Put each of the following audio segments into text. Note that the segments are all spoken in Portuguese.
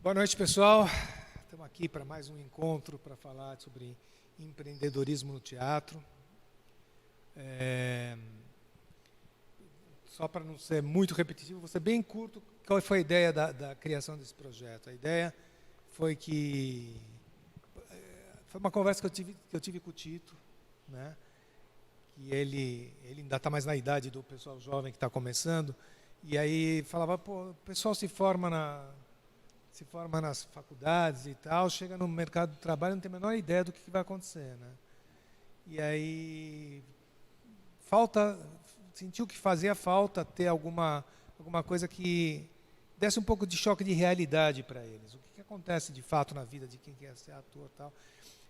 Boa noite, pessoal. Estamos aqui para mais um encontro para falar sobre empreendedorismo no teatro. Só para não ser muito repetitivo, vou ser bem curto. Qual foi a ideia da criação desse projeto? A ideia foi que... Foi uma conversa que eu tive com o Tito, né? Que ele ainda está mais na idade do pessoal jovem que está começando, e aí falava, pô, o pessoal se forma nas faculdades e tal, chega no mercado de trabalho e não tem a menor ideia do que vai acontecer, né? E aí sentiu que fazia falta ter alguma coisa que desse um pouco de choque de realidade para eles. O que acontece de fato na vida de quem quer ser ator e tal.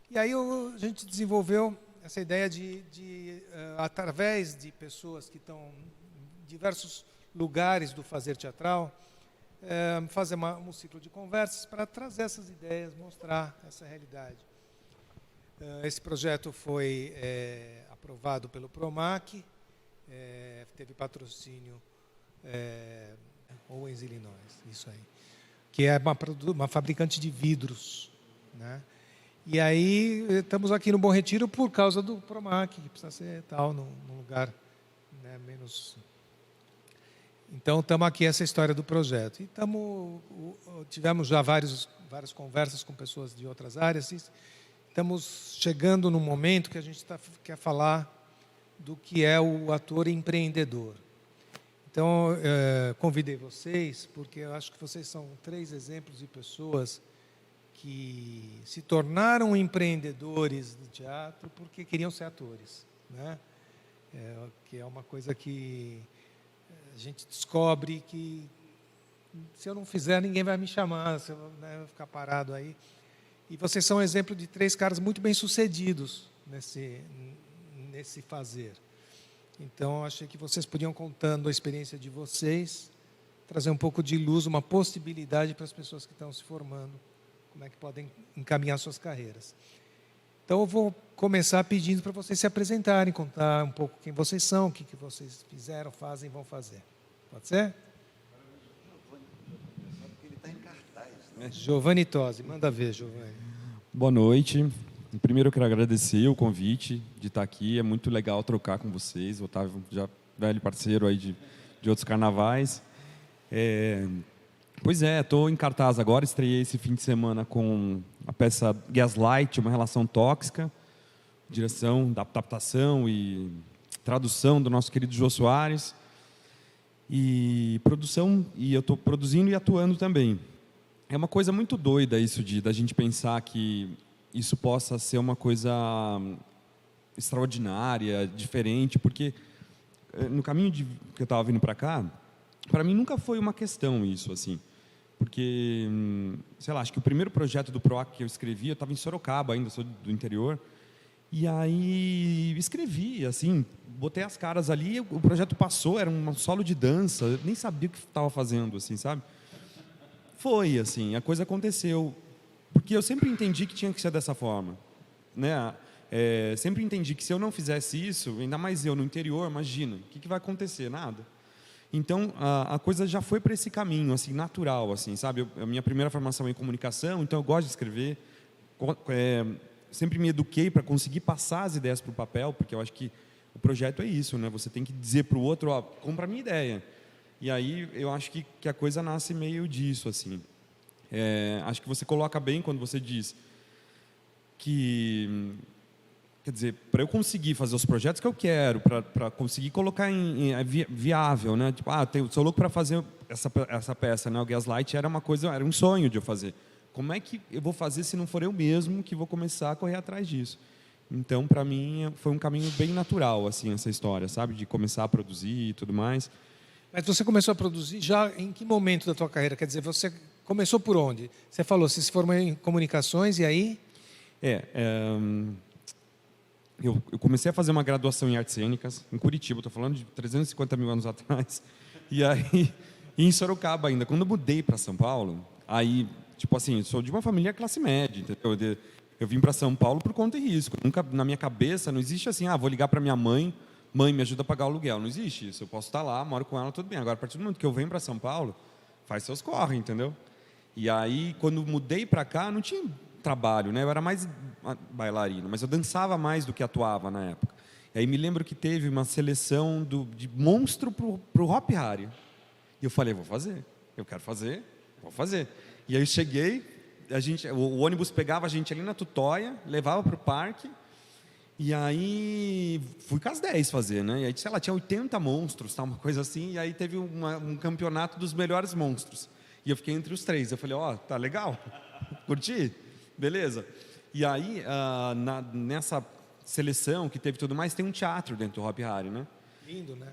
E aí a gente desenvolveu essa ideia através de pessoas que estão em diversos lugares do fazer teatral, fazer um ciclo de conversas para trazer essas ideias, mostrar essa realidade. Esse projeto foi aprovado pelo PROMAC, teve patrocínio Owens, Illinois, isso aí, que é uma fabricante de vidros, né? E aí estamos aqui no Bom Retiro por causa do PROMAC, que precisa ser tal, num lugar, né, menos... Então, estamos aqui essa história do projeto. E tivemos já várias conversas com pessoas de outras áreas. E estamos chegando num momento que a gente quer falar do que é o ator empreendedor. Então, convidei vocês, porque eu acho que vocês são 3 exemplos de pessoas que se tornaram empreendedores de teatro porque queriam ser atores, né? Que é uma coisa que a gente descobre que se eu não fizer, ninguém vai me chamar, se eu, né, vou ficar parado aí. E vocês são exemplo de 3 caras muito bem-sucedidos nesse fazer. Então, achei que vocês podiam, contando a experiência de vocês, trazer um pouco de luz, uma possibilidade para as pessoas que estão se formando, como é que podem encaminhar suas carreiras. Então, eu vou começar pedindo para vocês se apresentarem, contar um pouco quem vocês são, o que vocês fizeram, fazem e vão fazer. Pode ser? Ele está em cartaz, né? Giovanni Tosi, manda ver, Giovanni. Boa noite. Primeiro, eu quero agradecer o convite de estar aqui. É muito legal trocar com vocês. O Otávio, já velho parceiro aí de outros carnavais. Pois é, estou em cartaz agora. Estreiei esse fim de semana com a peça Gaslight, Uma Relação Tóxica. Direção, adaptação e tradução do nosso querido Jô Soares. E produção, e eu estou produzindo e atuando também. É uma coisa muito doida isso da gente pensar que isso possa ser uma coisa extraordinária, diferente, porque no caminho que eu estava vindo para cá, para mim nunca foi uma questão isso, assim, porque, sei lá, acho que o primeiro projeto do PROAC que eu escrevi, eu estava em Sorocaba ainda, sou do interior, e aí escrevi, assim, botei as caras ali, o projeto passou, era um solo de dança, eu nem sabia o que estava fazendo, assim, sabe? Foi, assim, a coisa aconteceu, porque eu sempre entendi que tinha que ser dessa forma, né? Sempre entendi que se eu não fizesse isso, ainda mais eu no interior, imagina, o que vai acontecer? Nada. Então, a coisa já foi para esse caminho, assim, natural, assim, sabe? A minha primeira formação é em comunicação, então eu gosto de escrever, sempre me eduquei para conseguir passar as ideias para o papel, porque eu acho que o projeto é isso, né? Você tem que dizer para o outro, ó, compra a minha ideia. E aí eu acho que a coisa nasce meio disso, assim. Acho que você coloca bem quando você diz que, quer dizer, para eu conseguir fazer os projetos que eu quero, para conseguir colocar viável, né? Tipo, sou louco para fazer essa peça, né? O Gaslight era um sonho de eu fazer. Como é que eu vou fazer se não for eu mesmo que vou começar a correr atrás disso? Então, para mim, foi um caminho bem natural, assim, essa história, sabe? De começar a produzir e tudo mais. Mas você começou a produzir já em que momento da tua carreira? Quer dizer, você começou por onde? Você falou, você se formou em comunicações e aí? Eu comecei a fazer uma graduação em artes cênicas em Curitiba, estou falando de 350 mil anos atrás. E aí, em Sorocaba ainda, quando eu mudei para São Paulo, aí, tipo assim, sou de uma família classe média, entendeu? Eu vim para São Paulo por conta e risco. Nunca, na minha cabeça, não existe assim, vou ligar para minha mãe, me ajuda a pagar o aluguel. Não existe isso. Eu posso estar lá, moro com ela, tudo bem. Agora, a partir do momento que eu venho para São Paulo, faz seus corre, entendeu? E aí, quando mudei para cá, não tinha trabalho, né? Eu era mais bailarino, mas eu dançava mais do que atuava na época. E aí me lembro que teve uma seleção de monstro pro Hop Hari. E eu falei, vou fazer, eu quero fazer, vou fazer. E aí eu cheguei, o ônibus pegava a gente ali na Tutóia, levava para o parque, e aí fui com as 10 fazer, né? E aí, sei lá, tinha 80 monstros, tá, uma coisa assim, e aí teve um campeonato dos melhores monstros. E eu fiquei entre os 3. Eu falei, tá legal, curti? Beleza. E aí, nessa seleção que teve tudo mais, tem um teatro dentro do Hop Hari, né? Lindo, né?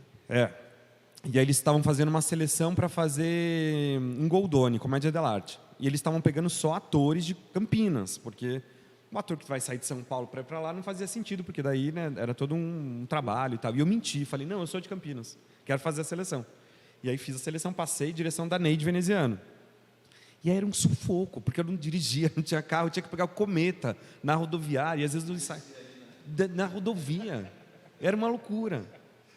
E aí eles estavam fazendo uma seleção para fazer em Goldoni, comédia dell'arte. E eles estavam pegando só atores de Campinas, porque o ator que vai sair de São Paulo para ir para lá não fazia sentido, porque daí, né, era todo um trabalho e tal. E eu menti, falei, não, eu sou de Campinas, quero fazer a seleção. E aí fiz a seleção, passei, direção da Neide Veneziano. E aí era um sufoco, porque eu não dirigia, não tinha carro, eu tinha que pegar o cometa na rodoviária, e às vezes no ensaio, na rodovia. Era uma loucura.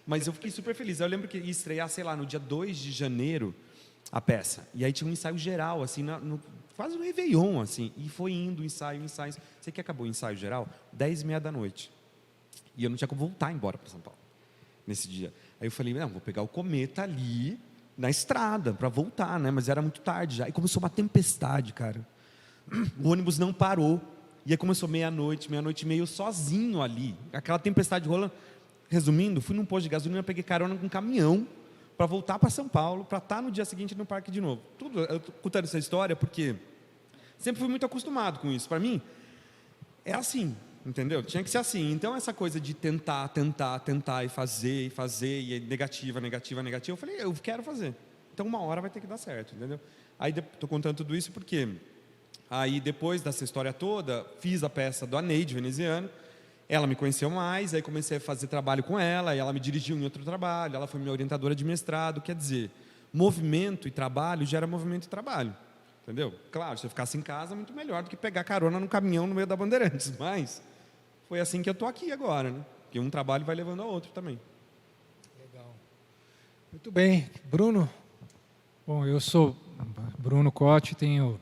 Mas eu fiquei super feliz. Eu lembro que ia estrear, sei lá, no dia 2 de janeiro, a peça. E aí tinha um ensaio geral, assim, quase no Réveillon, assim. E foi indo, ensaio. Sei que acabou o ensaio geral, 10h30 da noite. E eu não tinha como voltar embora para São Paulo, nesse dia. Aí eu falei, não, vou pegar o cometa ali, na estrada, para voltar, né? Mas era muito tarde já. E começou uma tempestade, cara. O ônibus não parou. E aí começou meia-noite e meia, eu sozinho ali. Aquela tempestade rolando. Resumindo, fui num posto de gasolina, peguei carona com um caminhão para voltar para São Paulo, para estar no dia seguinte no parque de novo. Eu estou contando essa história porque sempre fui muito acostumado com isso. Para mim, é assim, entendeu? Tinha que ser assim. Então, essa coisa de tentar e fazer, e é negativa. Eu falei, eu quero fazer. Então, uma hora vai ter que dar certo, entendeu? Aí, estou contando tudo isso porque aí, depois dessa história toda, fiz a peça do Neide Veneziano. Ela me conheceu mais, aí comecei a fazer trabalho com ela, e ela me dirigiu em outro trabalho, ela foi minha orientadora de mestrado, quer dizer, movimento e trabalho gera movimento e trabalho, entendeu? Claro, se eu ficasse em casa, muito melhor do que pegar carona no caminhão no meio da Bandeirantes, mas foi assim que eu estou aqui agora, né? Porque um trabalho vai levando ao outro também. Legal. Muito bem. Bruno? Bom, eu sou Bruno Cotti, tenho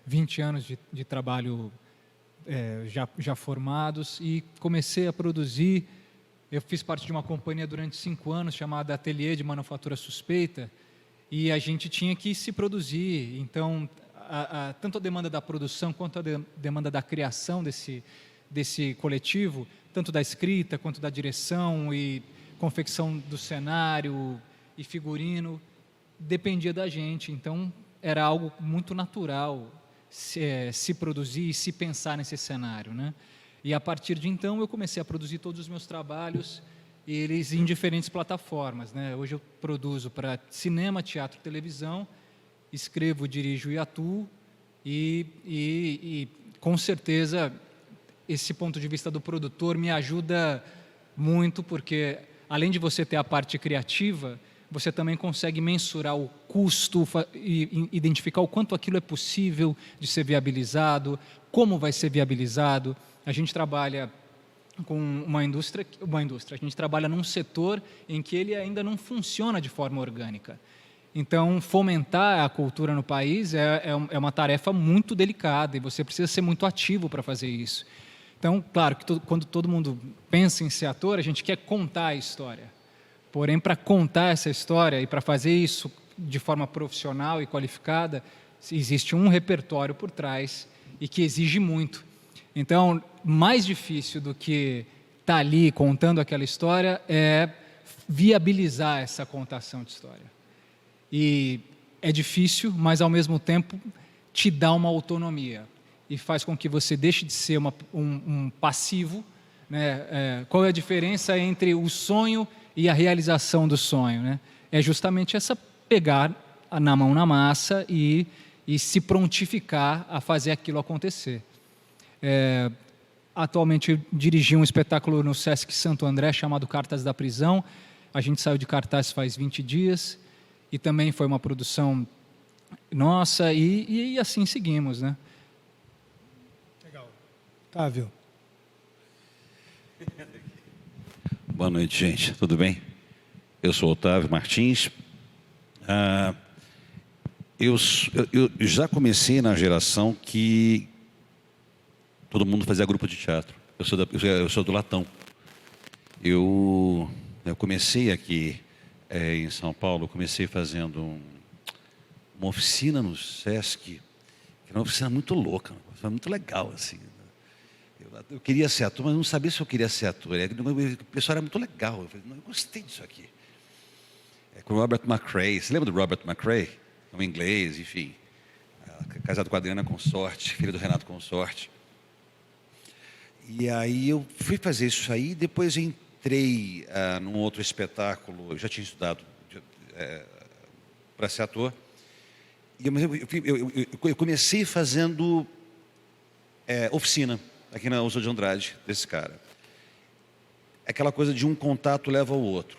20 anos de trabalho já formados e comecei a produzir. Eu fiz parte de uma companhia durante 5 anos chamada Ateliê de Manufatura Suspeita, e a gente tinha que se produzir. Então, tanto a demanda da produção quanto a demanda da criação desse coletivo, tanto da escrita quanto da direção e confecção do cenário e figurino, dependia da gente. Então, era algo muito natural se produzir e se pensar nesse cenário, né? E a partir de então eu comecei a produzir todos os meus trabalhos, eles em diferentes plataformas, né? Hoje eu produzo para cinema, teatro, televisão, escrevo, dirijo e atuo, e com certeza esse ponto de vista do produtor me ajuda muito, porque além de você ter a parte criativa, você também consegue mensurar o custo e identificar o quanto aquilo é possível de ser viabilizado, como vai ser viabilizado. A gente trabalha com uma indústria, a gente trabalha num setor em que ele ainda não funciona de forma orgânica. Então, fomentar a cultura no país é uma tarefa muito delicada e você precisa ser muito ativo para fazer isso. Então, claro que quando todo mundo pensa em ser ator, a gente quer contar a história. Porém, para contar essa história e para fazer isso de forma profissional e qualificada, existe um repertório por trás e que exige muito. Então, mais difícil do que estar ali contando aquela história é viabilizar essa contação de história. E é difícil, mas ao mesmo tempo te dá uma autonomia e faz com que você deixe de ser um passivo, né? Qual é a diferença entre o sonho e a realização do sonho, né? É justamente essa pegar na mão na massa e se prontificar a fazer aquilo acontecer. Atualmente dirigi um espetáculo no Sesc Santo André chamado Cartas da Prisão. A gente saiu de cartaz faz 20 dias e também foi uma produção nossa e assim seguimos, né? Legal. Otávio. Boa noite, gente. Tudo bem? Eu sou Otávio Martins. eu já comecei na geração que todo mundo fazia grupo de teatro. Eu sou do Latão. Eu comecei aqui em São Paulo, comecei fazendo uma oficina no Sesc, que era uma oficina muito louca, uma oficina muito legal, assim. Eu queria ser ator, mas não sabia se eu queria ser ator. O pessoal era muito legal. Eu falei, não, eu gostei disso aqui. Com o Robert McRae. Você lembra do Robert McRae? Um inglês, enfim. Casado com a Adriana Consorte, filha do Renato Consorte. E aí eu fui fazer isso aí, depois eu entrei num outro espetáculo. Eu já tinha estudado para ser ator. E eu comecei fazendo oficina aqui na Uso de Andrade, desse cara. Aquela coisa de um contato leva ao outro.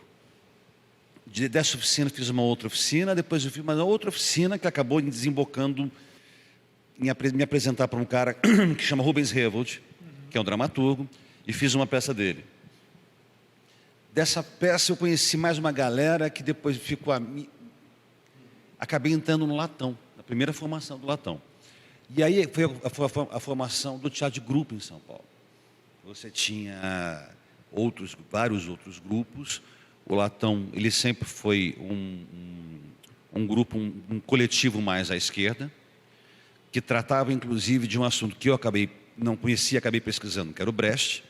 Dessa oficina fiz uma outra oficina, depois eu fiz uma outra oficina que acabou desembocando em me apresentar para um cara que chama Rubens Revold, que é um dramaturgo, e fiz uma peça dele. Dessa peça eu conheci mais uma galera que depois ficou acabei entrando no Latão, na primeira formação do Latão. E aí foi a formação do teatro de grupo em São Paulo. Você tinha vários outros grupos. O Latão, ele sempre foi um grupo, um coletivo mais à esquerda, que tratava inclusive de um assunto que eu não conhecia, acabei pesquisando, que era o Brecht.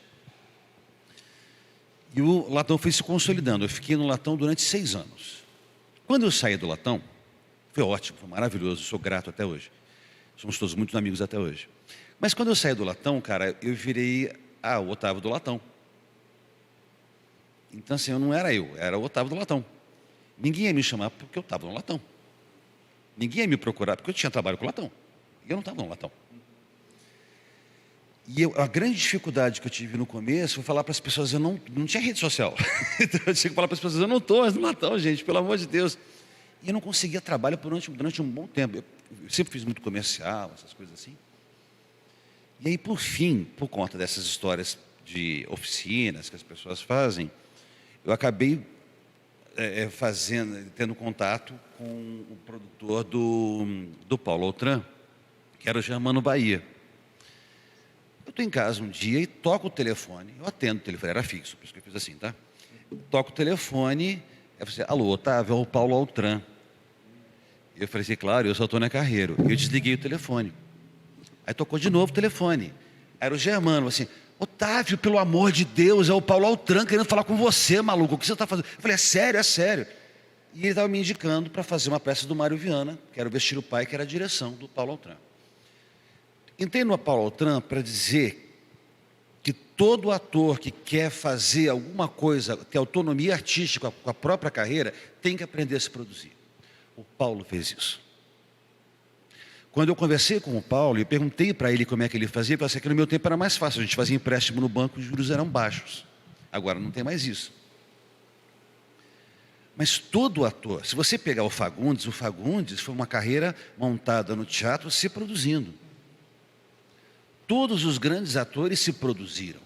E o Latão foi se consolidando. Eu fiquei no Latão durante 6 anos. Quando eu saí do Latão, foi ótimo, foi maravilhoso, sou grato até hoje. Somos todos muito amigos até hoje. Mas quando eu saí do Latão, cara, eu virei o Otávio do Latão. Então, assim, eu não era era o Otávio do Latão. Ninguém ia me chamar porque eu estava no Latão. Ninguém ia me procurar porque eu tinha trabalho com o Latão. E eu não estava no Latão. E a grande dificuldade que eu tive no começo foi falar para as pessoas, eu não tinha rede social. Então eu tinha que falar para as pessoas, eu não estou mais no Latão, gente, pelo amor de Deus. E eu não conseguia trabalho durante um bom tempo. Eu sempre fiz muito comercial, essas coisas assim. E aí, por fim, por conta dessas histórias de oficinas que as pessoas fazem, eu acabei tendo contato com o produtor do Paulo Autran, que era o Germano Bahia. Eu estou em casa um dia e toco o telefone, eu atendo o telefone, era fixo, por isso que eu fiz assim, tá? Toco o telefone, você, alô, Otávio, é o Paulo Autran. Eu falei assim, claro, eu sou Antônio Carreiro. E eu desliguei o telefone. Aí tocou de novo o telefone. Era o Germano, assim, Otávio, pelo amor de Deus, é o Paulo Autran querendo falar com você, maluco, o que você está fazendo? Eu falei, é sério, é sério. E ele estava me indicando para fazer uma peça do Mário Viana, que era o Vestir o Pai, que era a direção do Paulo Autran. Entrei no Paulo Autran para dizer que todo ator que quer fazer alguma coisa, ter autonomia artística com a própria carreira, tem que aprender a se produzir. O Paulo fez isso. Quando eu conversei com o Paulo e perguntei para ele como é que ele fazia, ele falou assim, que no meu tempo era mais fácil, a gente fazia empréstimo no banco, os juros eram baixos. Agora não tem mais isso. Mas todo ator, se você pegar o Fagundes foi uma carreira montada no teatro se produzindo. Todos os grandes atores se produziram.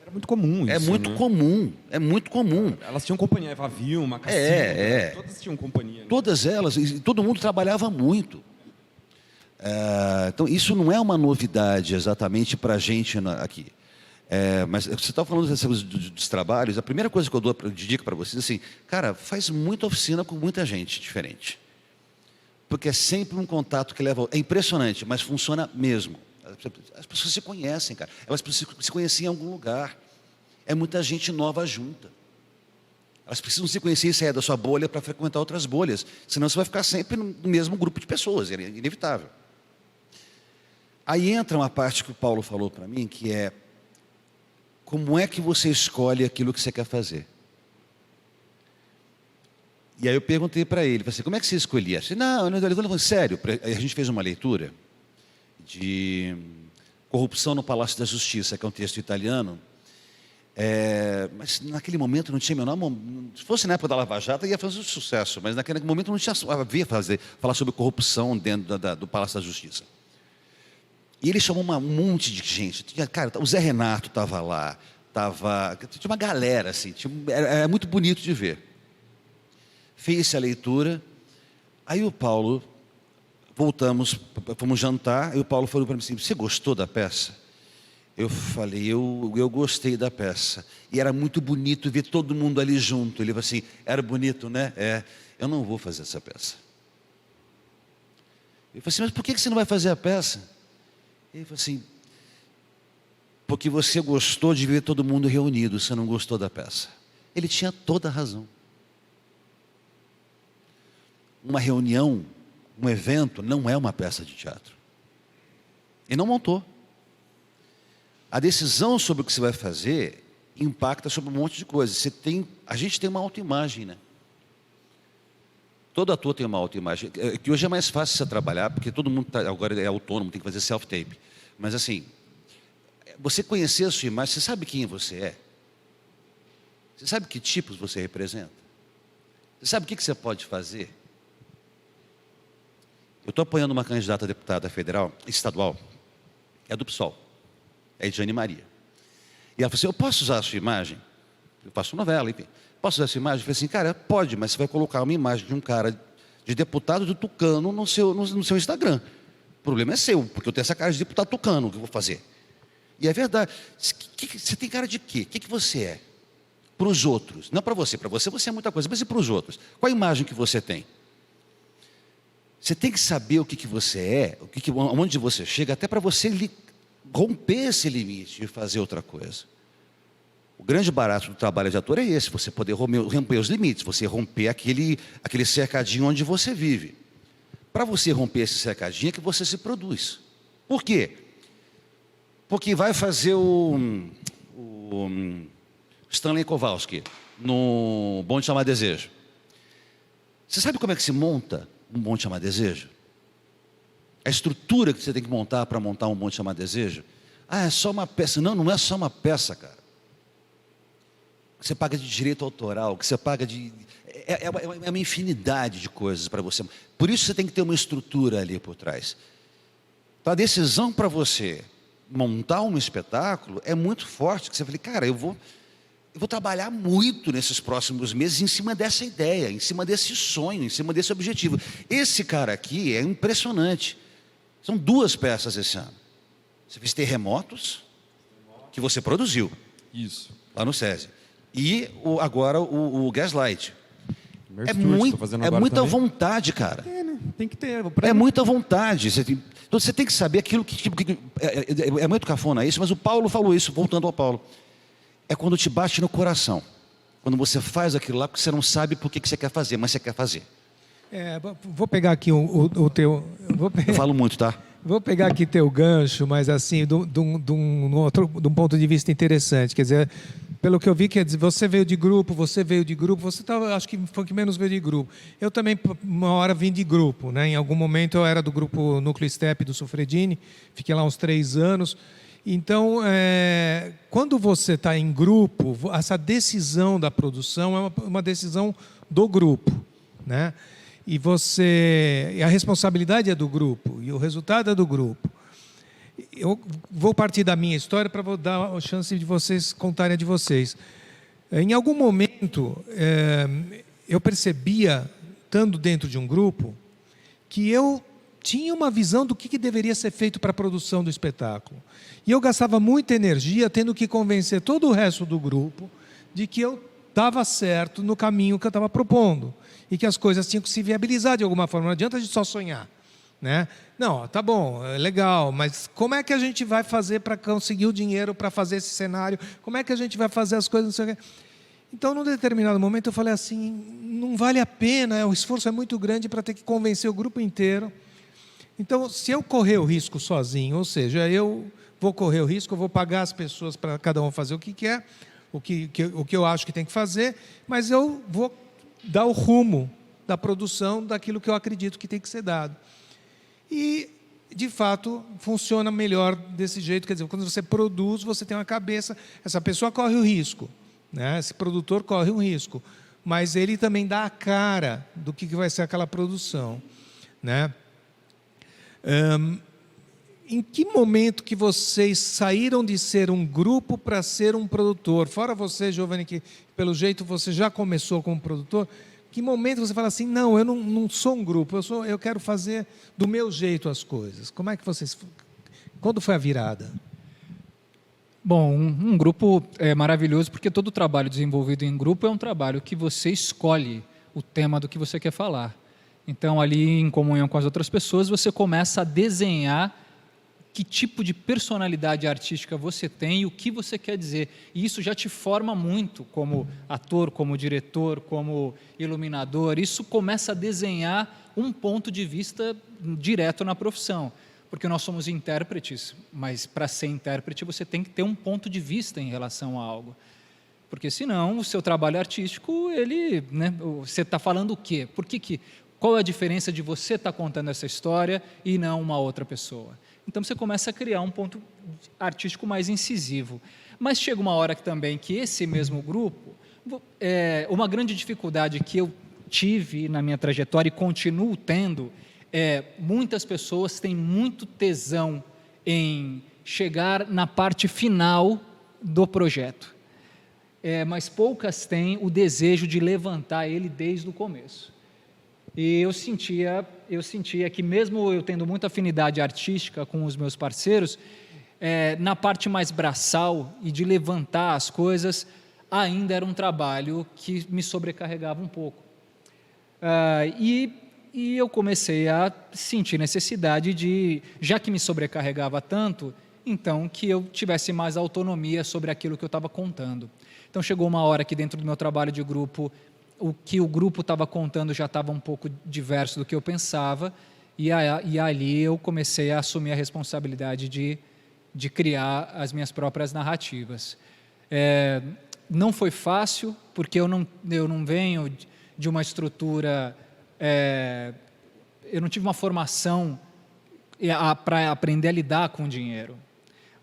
Era muito comum isso, É muito comum, é muito comum. Elas tinham companhia, Eva Vilma, Cassino, todas tinham companhia. Né? Todas elas, e todo mundo trabalhava muito. Então, isso não é uma novidade exatamente para a gente aqui. Mas você estava falando dos trabalhos, a primeira coisa que eu dou de dica para vocês é assim, cara, faz muita oficina com muita gente diferente. Porque é sempre um contato que leva... É impressionante, mas funciona mesmo. As pessoas se conhecem, cara. Elas precisam se conhecer em algum lugar. É muita gente nova junta. Elas precisam se conhecer e sair da sua bolha para frequentar outras bolhas. Senão você vai ficar sempre no mesmo grupo de pessoas. É inevitável. Aí entra uma parte que o Paulo falou para mim, que é como é que você escolhe aquilo que você quer fazer? E aí eu perguntei para ele, falei assim, como é que você escolhia? Ele falou, sério, a gente fez uma leitura de Corrupção no Palácio da Justiça, que é um texto italiano, mas naquele momento não tinha meu nome, se fosse na época da Lava Jato ia fazer um sucesso, mas naquele momento não tinha a ver falar sobre corrupção dentro do Palácio da Justiça. E ele chamou um monte de gente, cara, o Zé Renato estava lá, tinha uma galera assim, era muito bonito de ver. Fez a leitura, aí o Paulo voltamos, fomos jantar, e o Paulo falou para mim assim, você gostou da peça? Eu falei, eu gostei da peça. E era muito bonito ver todo mundo ali junto. Ele falou assim, era bonito, né? É, eu não vou fazer essa peça. Eu falei assim, mas por que você não vai fazer a peça? Ele falou assim, porque você gostou de ver todo mundo reunido, você não gostou da peça. Ele tinha toda a razão. Uma reunião, um evento, não é uma peça de teatro. Ele não montou. A decisão sobre o que você vai fazer impacta sobre um monte de coisas. A gente tem uma autoimagem, né? Todo ator tem uma autoimagem. Que hoje é mais fácil você trabalhar, porque todo mundo agora é autônomo, tem que fazer self-tape. Mas assim, você conhecer a sua imagem, você sabe quem você é? Você sabe que tipos você representa? Você sabe o que você pode fazer? Eu estou apoiando uma candidata a deputada federal, estadual, é do PSOL. É Jane Maria. E ela falou assim, eu posso usar a sua imagem? Eu faço novela, enfim. Posso usar a sua imagem? Eu falei assim, cara, pode, mas você vai colocar uma imagem de um cara, de deputado do Tucano no seu Instagram. O problema é seu, porque eu tenho essa cara de deputado tucano, o que eu vou fazer? E é verdade. Você tem cara de quê? O que você é? Para os outros. Não para você você é muita coisa, mas e para os outros? Qual a imagem que você tem? Você tem que saber o que você é, onde você chega, até para você romper esse limite e fazer outra coisa. O grande barato do trabalho de ator é esse, você poder romper os limites, você romper aquele cercadinho onde você vive. Para você romper esse cercadinho é que você se produz. Por quê? Porque vai fazer o Stanley Kowalski no Bom de Chamar Desejo. Você sabe como é que se monta um Bom de Chamar Desejo? A estrutura que você tem que montar para montar um Bom de Chamar Desejo? Ah, é só uma peça. Não, não é só uma peça, cara. Você paga de direito autoral, que você paga de... É uma infinidade de coisas para você. Por isso você tem que ter uma estrutura ali por trás. Então a decisão para você montar um espetáculo é muito forte, que você fala, cara, eu vou trabalhar muito nesses próximos meses em cima dessa ideia, em cima desse sonho, em cima desse objetivo. Esse cara aqui é impressionante. São 2 peças esse ano. Você fez Terremotos, que você produziu. Isso. Lá no SESI. E agora o Gaslight. É muita também. vontade, cara. Né? Tem que ter. É muita vontade. Então você tem que saber aquilo que é muito cafona isso, mas o Paulo falou isso, voltando ao Paulo. É quando te bate no coração. Quando você faz aquilo lá, porque você não sabe por que você quer fazer, mas você quer fazer. Vou pegar aqui o teu... Eu falo muito, tá? Vou pegar aqui teu gancho, mas assim, de um ponto de vista interessante. Quer dizer, pelo que eu vi, quer dizer, você veio de grupo, você acho que foi que menos veio de grupo. Eu também, uma hora, vim de grupo, né? Em algum momento eu era do grupo Núcleo Step do Sofredini, fiquei lá uns 3 anos. Então, quando você está em grupo, essa decisão da produção é uma decisão do grupo, né? E a responsabilidade é do grupo, e o resultado é do grupo. Eu vou partir da minha história para dar a chance de vocês contarem a de vocês. Em algum momento, eu percebia, estando dentro de um grupo, que eu tinha uma visão do que deveria ser feito para a produção do espetáculo. E eu gastava muita energia tendo que convencer todo o resto do grupo de que eu estava certo no caminho que eu estava propondo. E que as coisas tinham que se viabilizar de alguma forma. Não adianta a gente só sonhar, né? Não, tá bom, é legal, mas como é que a gente vai fazer para conseguir o dinheiro para fazer esse cenário? Como é que a gente vai fazer as coisas? Não sei o quê. Então, num determinado momento, eu falei assim, não vale a pena, o esforço é muito grande para ter que convencer o grupo inteiro. Então, se eu correr o risco sozinho, ou seja, eu vou correr o risco, eu vou pagar as pessoas para cada um fazer o que quer, o que eu acho que tem que fazer, mas eu vou dar o rumo da produção daquilo que eu acredito que tem que ser dado. E, de fato, funciona melhor desse jeito. Quer dizer, quando você produz, você tem uma cabeça, essa pessoa corre o risco, né? Esse produtor corre um risco, mas ele também dá a cara do que vai ser aquela produção, né? Em que momento que vocês saíram de ser um grupo para ser um produtor? Fora você, Giovanni, que pelo jeito você já começou como produtor. Que momento você fala assim, não, eu não sou um grupo, eu quero fazer do meu jeito as coisas. Como é que vocês... Quando foi a virada? Bom, um grupo é maravilhoso porque todo trabalho desenvolvido em grupo é um trabalho que você escolhe o tema do que você quer falar. Então, ali, em comunhão com as outras pessoas, você começa a desenhar que tipo de personalidade artística você tem e o que você quer dizer. E isso já te forma muito como ator, como diretor, como iluminador. Isso começa a desenhar um ponto de vista direto na profissão. Porque nós somos intérpretes, mas para ser intérprete você tem que ter um ponto de vista em relação a algo. Porque senão o seu trabalho artístico, ele, né, você está falando o quê? Qual é a diferença de você estar contando essa história e não uma outra pessoa? Então você começa a criar um ponto artístico mais incisivo. Mas chega uma hora que esse mesmo grupo, uma grande dificuldade que eu tive na minha trajetória e continuo tendo, muitas pessoas têm muito tesão em chegar na parte final do projeto, mas poucas têm o desejo de levantar ele desde o começo. E eu sentia que mesmo eu tendo muita afinidade artística com os meus parceiros, na parte mais braçal e de levantar as coisas, ainda era um trabalho que me sobrecarregava um pouco. E eu comecei a sentir necessidade de, já que me sobrecarregava tanto, então que eu tivesse mais autonomia sobre aquilo que eu estava contando. Então chegou uma hora que dentro do meu trabalho de grupo, o que o grupo estava contando já estava um pouco diverso do que eu pensava, e ali eu comecei a assumir a responsabilidade de criar as minhas próprias narrativas. Não foi fácil, porque eu não venho de uma estrutura... eu não tive uma formação para aprender a lidar com o dinheiro.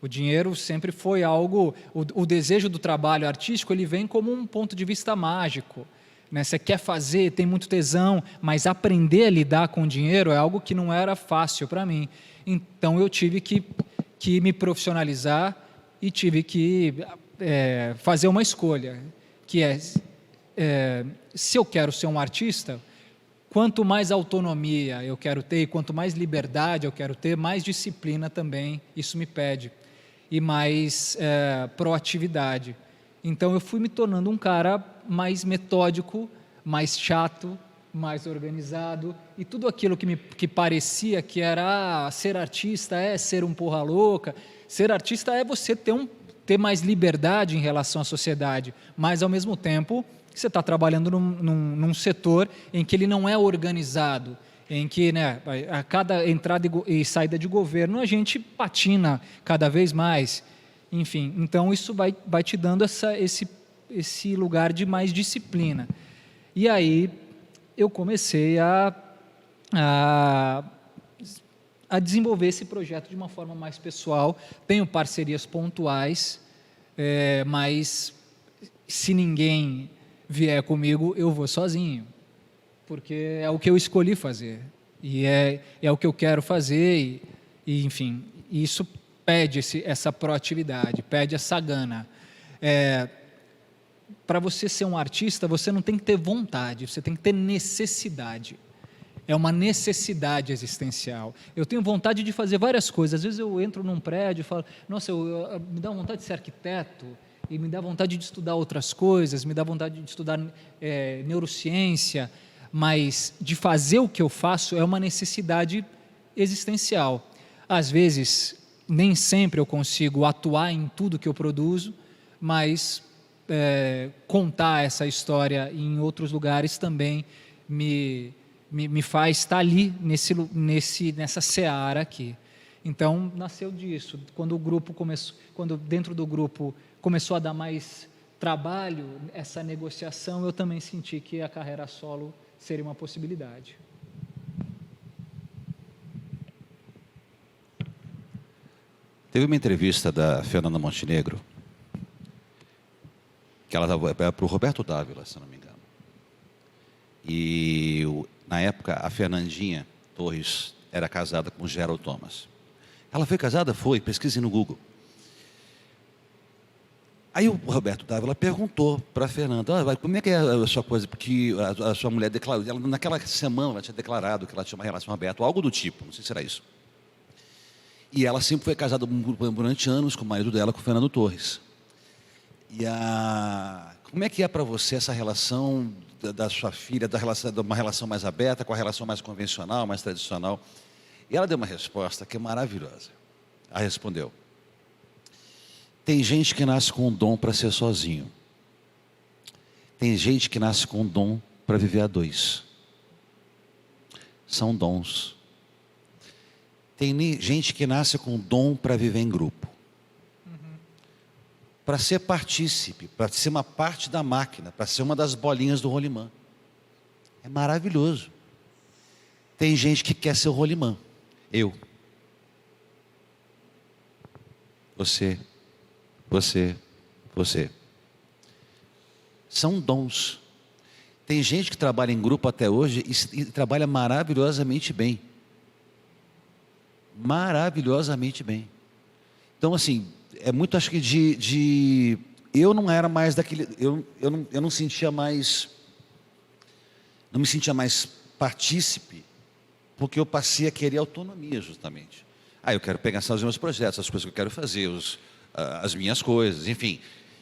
O dinheiro sempre foi algo... O desejo do trabalho artístico, ele vem como um ponto de vista mágico. Né? Você quer fazer, tem muito tesão, mas aprender a lidar com o dinheiro é algo que não era fácil para mim. Então, eu tive que me profissionalizar e tive que fazer uma escolha, que se eu quero ser um artista, quanto mais autonomia eu quero ter e quanto mais liberdade eu quero ter, mais disciplina também isso me pede, e mais proatividade. Então, eu fui me tornando um cara mais metódico, mais chato, mais organizado, e tudo aquilo que parecia que era ser artista, ser um porra louca. Ser artista é você ter mais liberdade em relação à sociedade, mas, ao mesmo tempo, você está trabalhando num setor em que ele não é organizado, em que, né, a cada entrada e saída de governo a gente patina cada vez mais. Enfim, então isso vai te dando esse lugar de mais disciplina. E aí eu comecei a desenvolver esse projeto de uma forma mais pessoal. Tenho parcerias pontuais, mas se ninguém vier comigo, eu vou sozinho, porque é o que eu escolhi fazer, e é o que eu quero fazer, e enfim, isso pede essa proatividade, pede essa gana. Para você ser um artista, você não tem que ter vontade, você tem que ter necessidade. É uma necessidade existencial. Eu tenho vontade de fazer várias coisas. Às vezes eu entro num prédio e falo, nossa, me dá vontade de ser arquiteto, e me dá vontade de estudar outras coisas, me dá vontade de estudar neurociência, mas de fazer o que eu faço é uma necessidade existencial. Às vezes, nem sempre eu consigo atuar em tudo que eu produzo, mas contar essa história em outros lugares também me faz estar ali nessa seara aqui. Então, nasceu disso. Quando dentro do grupo começou a dar mais trabalho, essa negociação, eu também senti que a carreira solo seria uma possibilidade. Teve uma entrevista da Fernanda Montenegro, que ela estava para o Roberto Dávila, se não me engano. E, na época, a Fernandinha Torres era casada com o Gerald Thomas. Ela foi casada? Foi, pesquise no Google. Aí o Roberto Dávila perguntou para a Fernanda, como é que é a sua coisa? Porque a sua mulher declarou, naquela semana ela tinha declarado que ela tinha uma relação aberta, algo do tipo, não sei se era isso. E ela sempre foi casada durante anos com o marido dela, com o Fernando Torres. Como é que é para você essa relação da sua filha, de uma relação mais aberta com a relação mais convencional, mais tradicional? E ela deu uma resposta que é maravilhosa. Ela respondeu: tem gente que nasce com um dom para ser sozinho. Tem gente que nasce com um dom para viver a dois. São dons. Tem gente que nasce com um dom para viver em grupo. Para ser partícipe, para ser uma parte da máquina, para ser uma das bolinhas do rolimã. É maravilhoso. Tem gente que quer ser o rolimã. Eu. Você. São dons. Tem gente que trabalha em grupo até hoje e trabalha maravilhosamente bem. Maravilhosamente bem. Então, assim, é muito, acho que eu não era mais daquele... Eu não sentia mais... Não me sentia mais partícipe, porque eu passei a querer autonomia, justamente. Eu quero pegar os meus projetos, as coisas que eu quero fazer, as minhas coisas, enfim.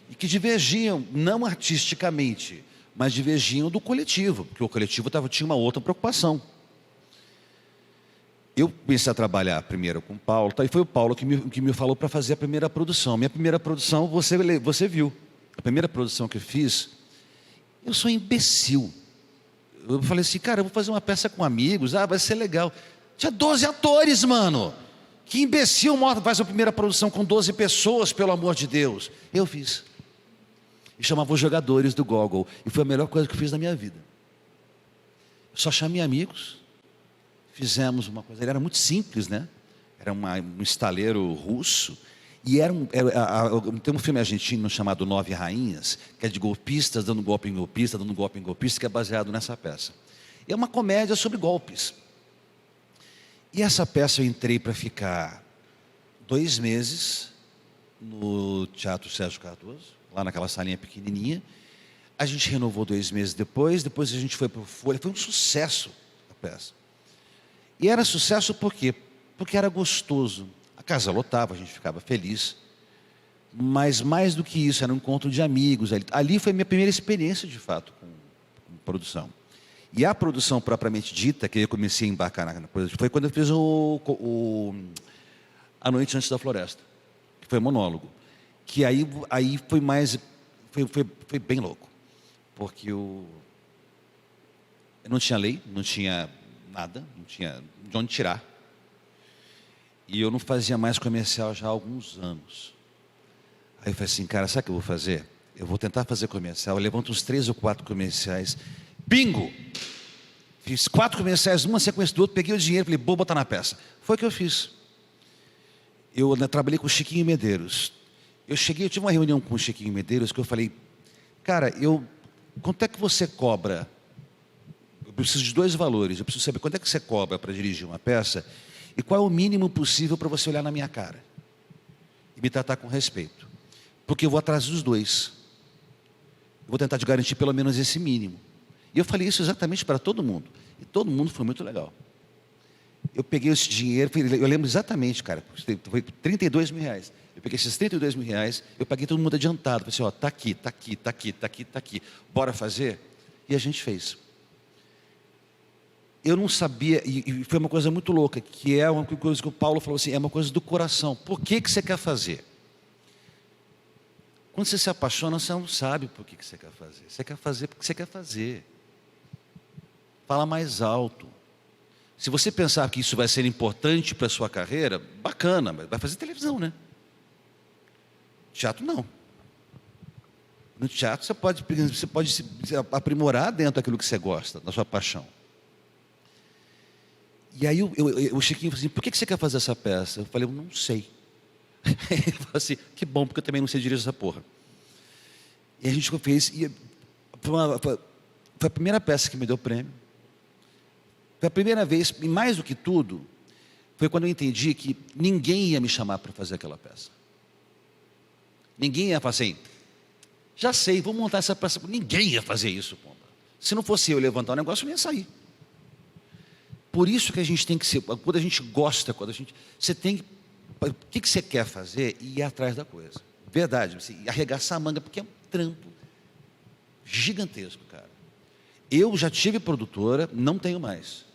E que divergiam, não artisticamente, mas divergiam do coletivo, porque o coletivo tinha uma outra preocupação. Eu comecei a trabalhar primeiro com o Paulo, e foi o Paulo que me falou para fazer a primeira produção. Minha primeira produção, você viu. A primeira produção que eu fiz, eu sou imbecil. Eu falei assim, cara, eu vou fazer uma peça com amigos, vai ser legal. Tinha 12 atores, mano. Que imbecil faz a primeira produção com 12 pessoas, pelo amor de Deus. Eu fiz. E chamava Os Jogadores do Gogol. E foi a melhor coisa que eu fiz na minha vida. Eu só chamei amigos. Fizemos uma coisa. Ele era muito simples, né? Era um estaleiro russo. E tem um filme argentino chamado Nove Rainhas, que é de golpistas dando golpe em golpista, dando golpe em golpista, que é baseado nessa peça. E é uma comédia sobre golpes. E essa peça eu entrei para ficar 2 meses no Teatro Sérgio Cardoso, lá naquela salinha pequenininha. A gente renovou 2 meses depois a gente foi para o Folha. Foi um sucesso a peça. E era sucesso por quê? Porque era gostoso. A casa lotava, a gente ficava feliz. Mas mais do que isso, era um encontro de amigos. Ali foi a minha primeira experiência, de fato, com produção. E a produção propriamente dita, que eu comecei a embarcar na coisa, foi quando eu fiz A Noite Antes da Floresta, que foi monólogo. Que aí foi mais... Foi bem louco. Porque eu não tinha lei, não tinha nada, não tinha de onde tirar. E eu não fazia mais comercial já há alguns anos. Aí eu falei assim, cara, sabe o que eu vou fazer? Eu vou tentar fazer comercial, eu levanto uns 3 ou 4 comerciais. Bingo! Fiz 4 comerciais, uma sequência do outro, peguei o dinheiro, falei, vou botar na peça. Foi o que eu fiz. Eu trabalhei com o Chiquinho Medeiros. Eu tive uma reunião com o Chiquinho Medeiros que eu falei, cara, quanto é que você cobra? Eu preciso de 2 valores. Eu preciso saber quanto é que você cobra para dirigir uma peça e qual é o mínimo possível para você olhar na minha cara e me tratar com respeito. Porque eu vou atrás dos 2. Eu vou tentar te garantir pelo menos esse mínimo. E eu falei isso exatamente para todo mundo. E todo mundo foi muito legal. Eu peguei esse dinheiro, eu lembro exatamente, cara, foi 32 mil reais. Eu peguei esses 32 mil reais, eu paguei todo mundo adiantado. Falei assim, tá aqui, tá aqui, tá aqui, tá aqui, tá aqui. Bora fazer? E a gente fez. Eu não sabia, e foi uma coisa muito louca, que é uma coisa que o Paulo falou assim, é uma coisa do coração. Por que você quer fazer? Quando você se apaixona, você não sabe por que você quer fazer. Você quer fazer porque você quer fazer. Fala mais alto. Se você pensar que isso vai ser importante para a sua carreira, bacana, mas vai fazer televisão, né? Teatro não. No teatro você pode se aprimorar dentro daquilo que você gosta, da sua paixão. E aí o Chiquinho falou assim, por que você quer fazer essa peça? Eu falei, eu não sei. Ele falou assim, que bom, porque eu também não sei dirigir essa porra. E a gente fez, e foi a primeira peça que me deu prêmio. Foi a primeira vez, e mais do que tudo, foi quando eu entendi que ninguém ia me chamar para fazer aquela peça. Ninguém ia falar assim, Já sei, vamos montar essa peça. Ninguém ia fazer isso, pomba. Se não fosse eu levantar o negócio, não ia sair. Por isso que a gente tem que ser, quando a gente gosta, você tem que, o que você quer fazer e ir atrás da coisa. Verdade, você arregaçar a manga, porque é um trampo gigantesco, cara. Eu já tive produtora, não tenho mais.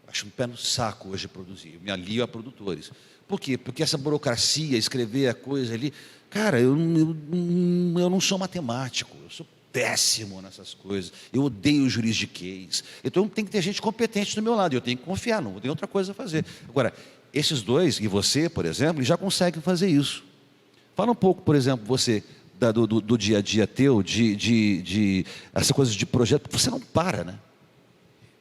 Acho um pé no saco hoje produzir. Eu me alio a produtores. Por quê? Porque essa burocracia, escrever a coisa ali... Cara, eu não sou matemático. Eu sou péssimo nessas coisas. Eu odeio juridiquês. Então tem que ter gente competente do meu lado. Eu tenho que confiar, não tem outra coisa a fazer. Agora, esses dois, e você, por exemplo, já conseguem fazer isso. Fala um pouco, por exemplo, você... Do dia a dia teu, de essa coisa de projeto, você não para, né?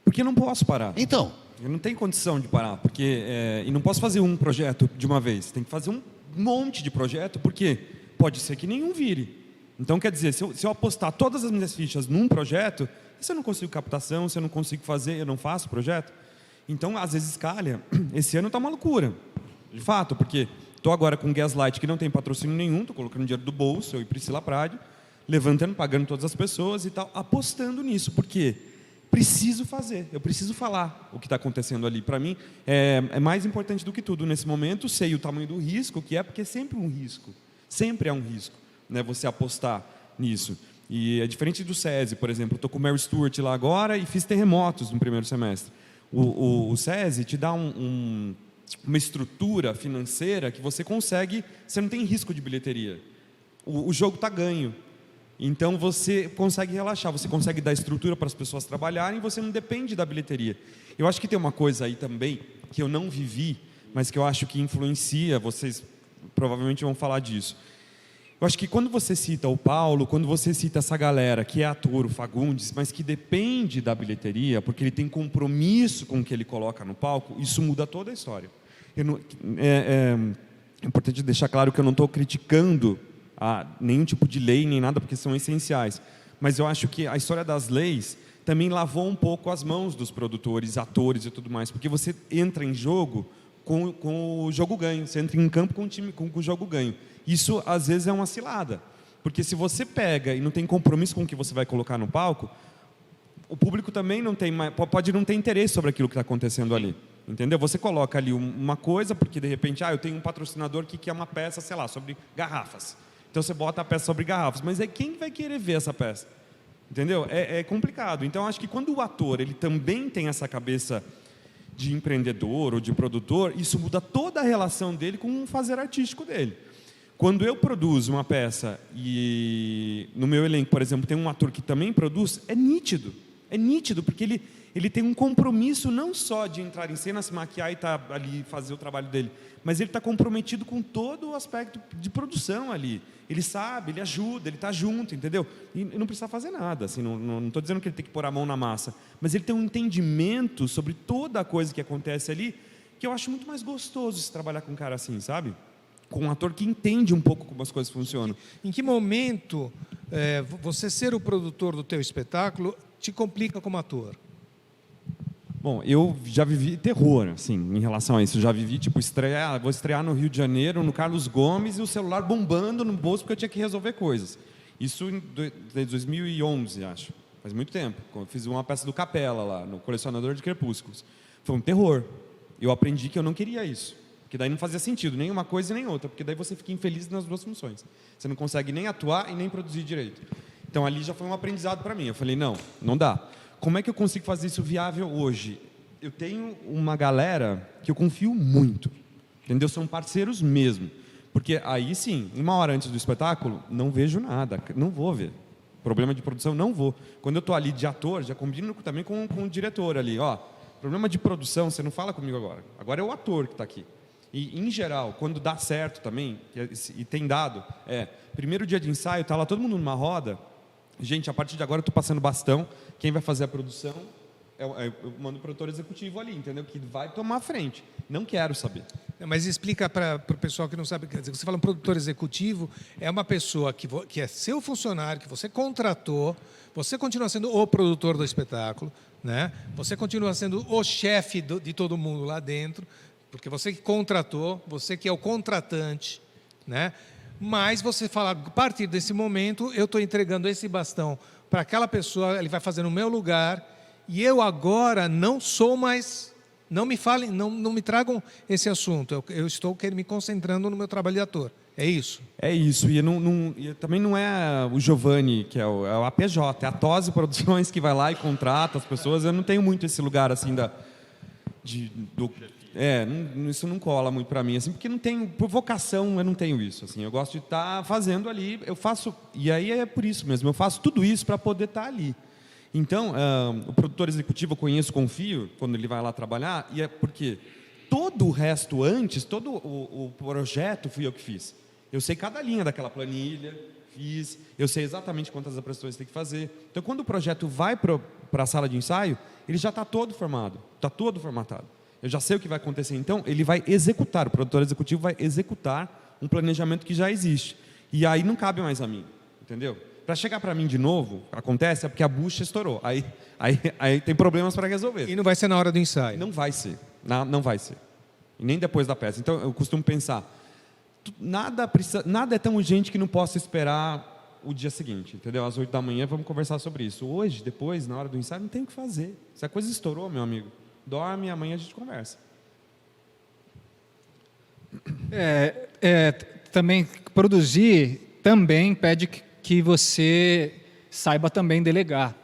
Porque eu não posso parar. Então. Eu não tenho condição de parar, porque e não posso fazer um projeto de uma vez. Tem que fazer um monte de projeto, porque pode ser que nenhum vire. Então, quer dizer, se eu apostar todas as minhas fichas num projeto, se eu não consigo captação, se eu não consigo fazer, eu não faço projeto. Então, às vezes, calha. Esse ano está uma loucura, de fato, porque... Estou agora com Gaslight, que não tem patrocínio nenhum, estou colocando dinheiro do bolso, eu e Priscila Prade, levantando, pagando todas as pessoas e tal, apostando nisso, porque preciso fazer, eu preciso falar o que está acontecendo ali. Para mim, é mais importante do que tudo nesse momento, sei o tamanho do risco que é, porque é sempre um risco, sempre é um risco, né, você apostar nisso. E é diferente do SESI, por exemplo, estou com o Mary Stewart lá agora e fiz terremotos no primeiro semestre. O SESI te dá uma estrutura financeira que você consegue, você não tem risco de bilheteria. O jogo está ganho. Então você consegue relaxar, você consegue dar estrutura para as pessoas trabalharem e você não depende da bilheteria. Eu acho que tem uma coisa aí também que eu não vivi, mas que eu acho que influencia, vocês provavelmente vão falar disso. Eu acho que quando você cita o Paulo, quando você cita essa galera que é ator, o Fagundes, mas que depende da bilheteria, porque ele tem compromisso com o que ele coloca no palco, isso muda toda a história. É importante deixar claro que eu não estou criticando nenhum tipo de lei, nem nada, porque são essenciais. Mas eu acho que a história das leis também lavou um pouco as mãos dos produtores, atores e tudo mais, porque você entra em jogo com o jogo ganho, você entra em campo com o time com o jogo ganho. Isso, às vezes, é uma cilada, porque se você pega e não tem compromisso com o que você vai colocar no palco, o público também não tem pode não ter interesse sobre aquilo que está acontecendo ali. Entendeu? Você coloca ali uma coisa, porque de repente, eu tenho um patrocinador que quer uma peça, sei lá, sobre garrafas. Então você bota a peça sobre garrafas, mas quem vai querer ver essa peça? Entendeu? É complicado. Então acho que quando o ator ele também tem essa cabeça de empreendedor ou de produtor, isso muda toda a relação dele com o fazer artístico dele. Quando eu produzo uma peça e no meu elenco, por exemplo, tem um ator que também produz, é nítido. É nítido, porque ele tem um compromisso não só de entrar em cena, se maquiar e estar ali fazer o trabalho dele, mas ele está comprometido com todo o aspecto de produção ali. Ele sabe, ele ajuda, ele está junto, entendeu? E não precisa fazer nada, assim, não estou dizendo que ele tem que pôr a mão na massa, mas ele tem um entendimento sobre toda a coisa que acontece ali, que eu acho muito mais gostoso se trabalhar com um cara assim, sabe? Com um ator que entende um pouco como as coisas funcionam. Em que momento você ser o produtor do teu espetáculo te complica como ator? Bom, eu já vivi terror, assim, em relação a isso. Eu já vivi, tipo, vou estrear no Rio de Janeiro, no Carlos Gomes, e o celular bombando no bolso porque eu tinha que resolver coisas. Isso desde 2011, acho. Faz muito tempo. Eu fiz uma peça do Capela lá, no Colecionador de Crepúsculos. Foi um terror. Eu aprendi que eu não queria isso. Porque daí não fazia sentido, nem uma coisa e nem outra. Porque daí você fica infeliz nas duas funções. Você não consegue nem atuar e nem produzir direito. Então ali já foi um aprendizado para mim. Eu falei, não dá. Como é que eu consigo fazer isso viável hoje? Eu tenho uma galera que eu confio muito, entendeu? São parceiros mesmo. Porque aí sim, 1 hora antes do espetáculo, não vejo nada, não vou ver. Problema de produção, não vou. Quando eu estou ali de ator, já combino também com o diretor ali. Problema de produção, você não fala comigo agora. Agora é o ator que está aqui. E, em geral, quando dá certo também, e tem dado, primeiro dia de ensaio, está lá todo mundo numa roda. Gente, a partir de agora eu estou passando bastão. Quem vai fazer a produção, eu mando o produtor executivo ali, entendeu? Que vai tomar a frente. Não quero saber. Mas explica para o pessoal que não sabe. Quer dizer, você fala um produtor executivo, é uma pessoa que é seu funcionário, que você contratou, você continua sendo o produtor do espetáculo, né? Você continua sendo o chefe de todo mundo lá dentro, porque você que contratou, você que é o contratante, né? Mas você fala, a partir desse momento, eu estou entregando esse bastão para aquela pessoa, ele vai fazer no meu lugar, e eu agora não sou mais... Não me falem, não me tragam esse assunto. Eu estou me concentrando no meu trabalho de ator. É isso? É isso. E também não é o Giovanni, que é o APJ, é a Tose Produções que vai lá e contrata as pessoas. Eu não tenho muito esse lugar assim isso não cola muito para mim, assim, porque não tenho, por vocação, eu não tenho isso. Assim, eu gosto de estar fazendo ali, eu faço, e aí é por isso mesmo, eu faço tudo isso para poder estar ali. Então, o produtor executivo eu conheço, confio, quando ele vai lá trabalhar, e é porque todo o resto antes, todo o projeto fui eu que fiz. Eu sei cada linha daquela planilha, fiz, eu sei exatamente quantas apresentações tem que fazer. Então, quando o projeto vai para a sala de ensaio, ele já está todo formado, está todo formatado. Eu já sei o que vai acontecer. Então, ele vai executar, o produtor executivo vai executar um planejamento que já existe. E aí não cabe mais a mim, entendeu? Para chegar para mim de novo, acontece, é porque a bucha estourou. Aí tem problemas para resolver. E não vai ser na hora do ensaio? Não vai ser. Não vai ser. E nem depois da peça. Então, eu costumo pensar, nada é tão urgente que não possa esperar o dia seguinte, entendeu? Às 8 da manhã vamos conversar sobre isso. Hoje, depois, na hora do ensaio, não tem o que fazer. Se a coisa estourou, meu amigo, dorme, amanhã a gente conversa. Também produzir também pede que você saiba também delegar.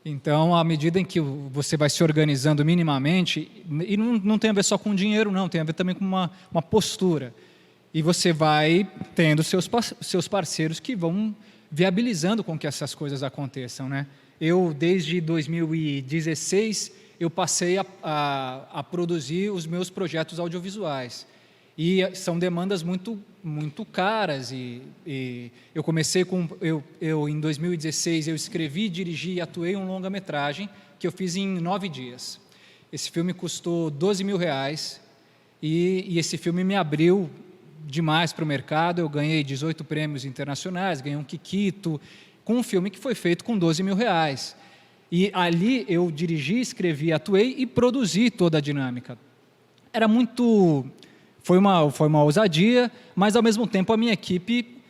Então, à medida em que você vai se organizando minimamente, e não tem a ver só com dinheiro, não, tem a ver também com uma postura. E você vai tendo seus parceiros que vão viabilizando com que essas coisas aconteçam, né? Eu, desde 2016, eu passei a produzir os meus projetos audiovisuais. E são demandas muito, muito caras. E eu comecei com... em 2016, eu escrevi, dirigi e atuei um longa-metragem que eu fiz em 9 dias. Esse filme custou R$12 mil e esse filme me abriu demais para o mercado. Eu ganhei 18 prêmios internacionais, ganhei um Kikito, com um filme que foi feito com R$12 mil. E ali eu dirigi, escrevi, atuei e produzi toda a dinâmica. Era muito... Foi uma ousadia, mas, ao mesmo tempo, a minha equipe,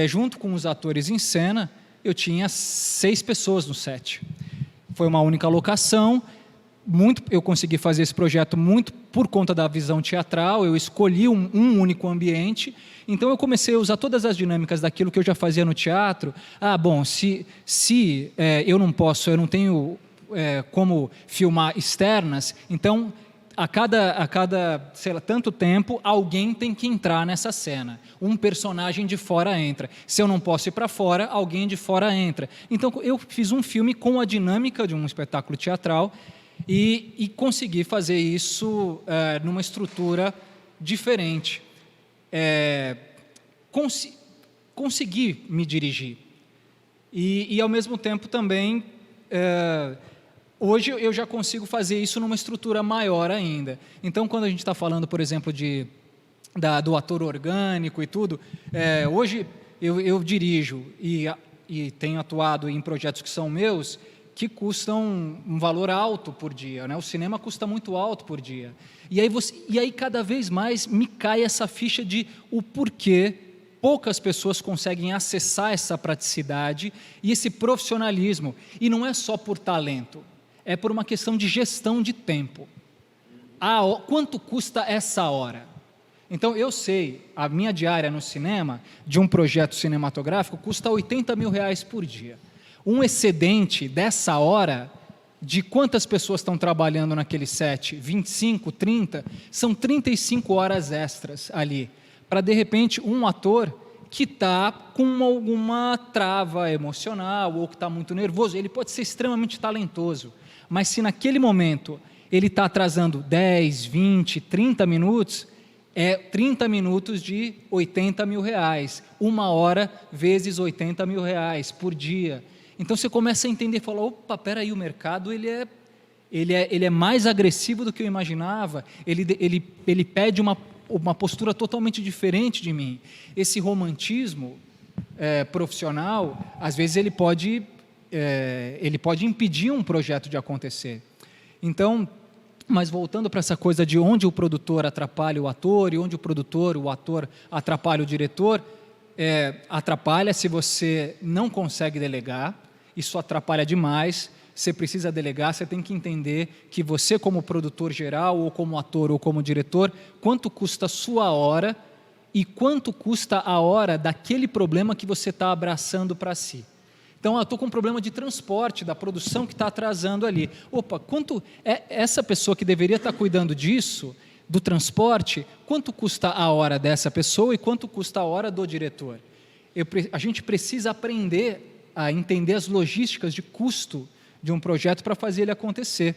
junto com os atores em cena, eu tinha 6 pessoas no set. Foi uma única locação. Eu consegui fazer esse projeto muito por conta da visão teatral. Eu escolhi um único ambiente. Então, eu comecei a usar todas as dinâmicas daquilo que eu já fazia no teatro. Se eu não tenho como filmar externas, então... A cada, sei lá, tanto tempo, alguém tem que entrar nessa cena. Um personagem de fora entra. Se eu não posso ir para fora, alguém de fora entra. Então, eu fiz um filme com a dinâmica de um espetáculo teatral e consegui fazer isso numa estrutura diferente. Consegui me dirigir. E, ao mesmo tempo, também... Hoje eu já consigo fazer isso numa estrutura maior ainda. Então, quando a gente está falando, por exemplo, do ator orgânico e tudo, hoje eu dirijo e tenho atuado em projetos que são meus, que custam um valor alto por dia, né? O cinema custa muito alto por dia. E aí cada vez mais me cai essa ficha de o porquê poucas pessoas conseguem acessar essa praticidade e esse profissionalismo. E não é só por talento. É por uma questão de gestão de tempo. Quanto custa essa hora? Então, eu sei, a minha diária no cinema, de um projeto cinematográfico, custa R$80 mil por dia. Um excedente dessa hora, de quantas pessoas estão trabalhando naquele set? 25, 30? São 35 horas extras ali. Para, de repente, um ator que está com alguma trava emocional ou que está muito nervoso, ele pode ser extremamente talentoso. Mas se naquele momento ele está atrasando 10, 20, 30 minutos, 30 minutos de R$80 mil, 1 hora vezes R$80 mil por dia. Então você começa a entender e fala, opa, peraí, o mercado ele é mais agressivo do que eu imaginava, ele pede uma postura totalmente diferente de mim. Esse romantismo profissional, às vezes ele pode impedir um projeto de acontecer. Então, mas voltando para essa coisa de onde o produtor atrapalha o ator e onde o ator atrapalha o diretor, atrapalha se você não consegue delegar, isso atrapalha demais. Você precisa delegar, você tem que entender que você, como produtor geral, ou como ator, ou como diretor, quanto custa a sua hora e quanto custa a hora daquele problema que você está abraçando para si. Então, eu estou com um problema de transporte, da produção que está atrasando ali. Opa, quanto é essa pessoa que deveria estar cuidando disso, do transporte, quanto custa a hora dessa pessoa e quanto custa a hora do diretor? A gente precisa aprender a entender as logísticas de custo de um projeto para fazer ele acontecer.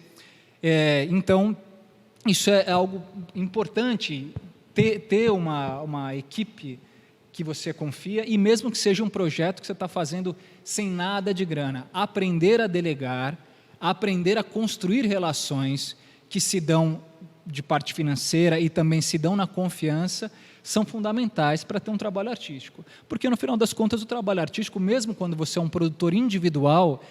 Então, isso é algo importante, ter uma equipe que você confia, e mesmo que seja um projeto que você está fazendo sem nada de grana, aprender a delegar, aprender a construir relações que se dão de parte financeira e também se dão na confiança, são fundamentais para ter um trabalho artístico. Porque, no final das contas, o trabalho artístico, mesmo quando você é um produtor individual,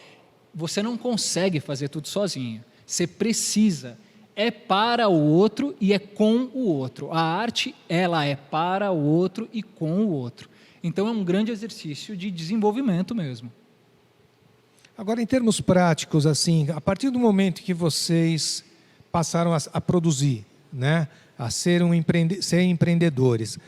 você não consegue fazer tudo sozinho. Você precisa. É para o outro e é com o outro. A arte, ela é para o outro e com o outro. Então, é um grande exercício de desenvolvimento mesmo. Agora, em termos práticos, assim, a partir do momento que vocês passaram a produzir, né, a ser empreendedores,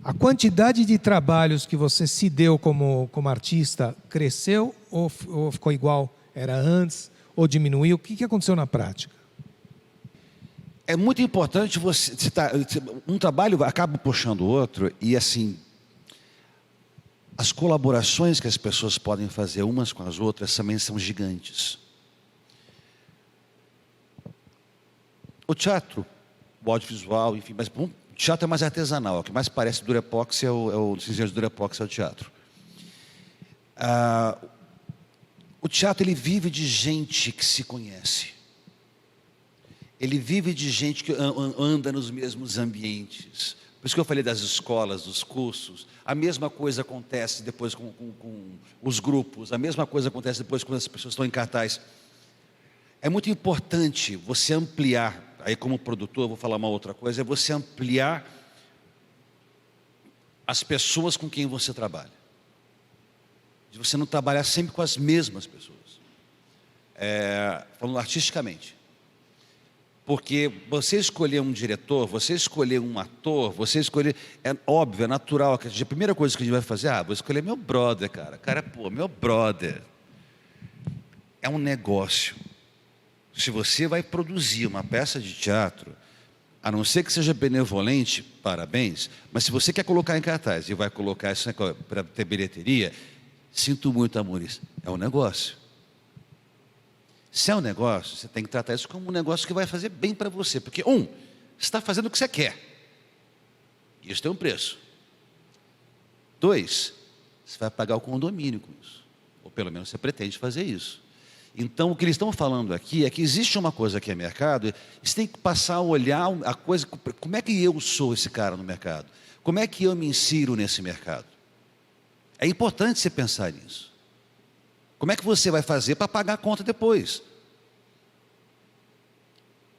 a quantidade de trabalhos que você se deu como artista cresceu ou ficou igual era antes, ou diminuiu? O que aconteceu na prática? É muito importante um trabalho acaba puxando o outro, e assim, as colaborações que as pessoas podem fazer umas com as outras também são gigantes. O teatro, o audiovisual, enfim, mas o teatro é mais artesanal, o que mais parece Durepox o cinzeiro de Durepox é o teatro. O teatro, ele vive de gente que se conhece. Ele vive de gente que anda nos mesmos ambientes. Por isso que eu falei das escolas, dos cursos. A mesma coisa acontece depois com os grupos. A mesma coisa acontece depois quando as pessoas estão em cartaz. É muito importante você ampliar. Aí, como produtor, eu vou falar uma outra coisa. É você ampliar as pessoas com quem você trabalha. De você não trabalhar sempre com as mesmas pessoas. Falando artisticamente. Porque você escolher um diretor, você escolher um ator, você escolher... É óbvio, é natural. Que a primeira coisa que a gente vai fazer, vou escolher meu brother, cara. Cara, meu brother. É um negócio. Se você vai produzir uma peça de teatro, a não ser que seja benevolente, parabéns, mas se você quer colocar em cartaz e vai colocar isso para ter bilheteria, sinto muito, amores, é um negócio. Se é um negócio, você tem que tratar isso como um negócio que vai fazer bem para você. Porque, você está fazendo o que você quer. Isso tem um preço. 2, você vai pagar o condomínio com isso. Ou pelo menos você pretende fazer isso. Então, o que eles estão falando aqui é que existe uma coisa que é mercado, você tem que passar a olhar a coisa, como é que eu sou esse cara no mercado? Como é que eu me insiro nesse mercado? É importante você pensar nisso. Como é que você vai fazer para pagar a conta depois?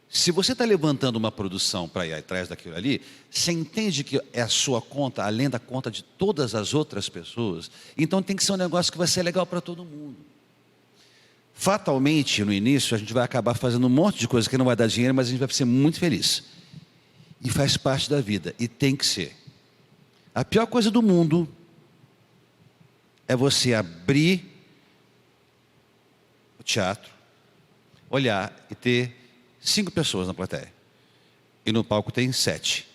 Se você está levantando uma produção para ir atrás daquilo ali, você entende que é a sua conta, além da conta de todas as outras pessoas, então tem que ser um negócio que vai ser legal para todo mundo. Fatalmente, no início, a gente vai acabar fazendo um monte de coisa que não vai dar dinheiro, mas a gente vai ser muito feliz. E faz parte da vida, e tem que ser. A pior coisa do mundo é você abrir o teatro, olhar e ter 5 pessoas na plateia. E no palco tem 7.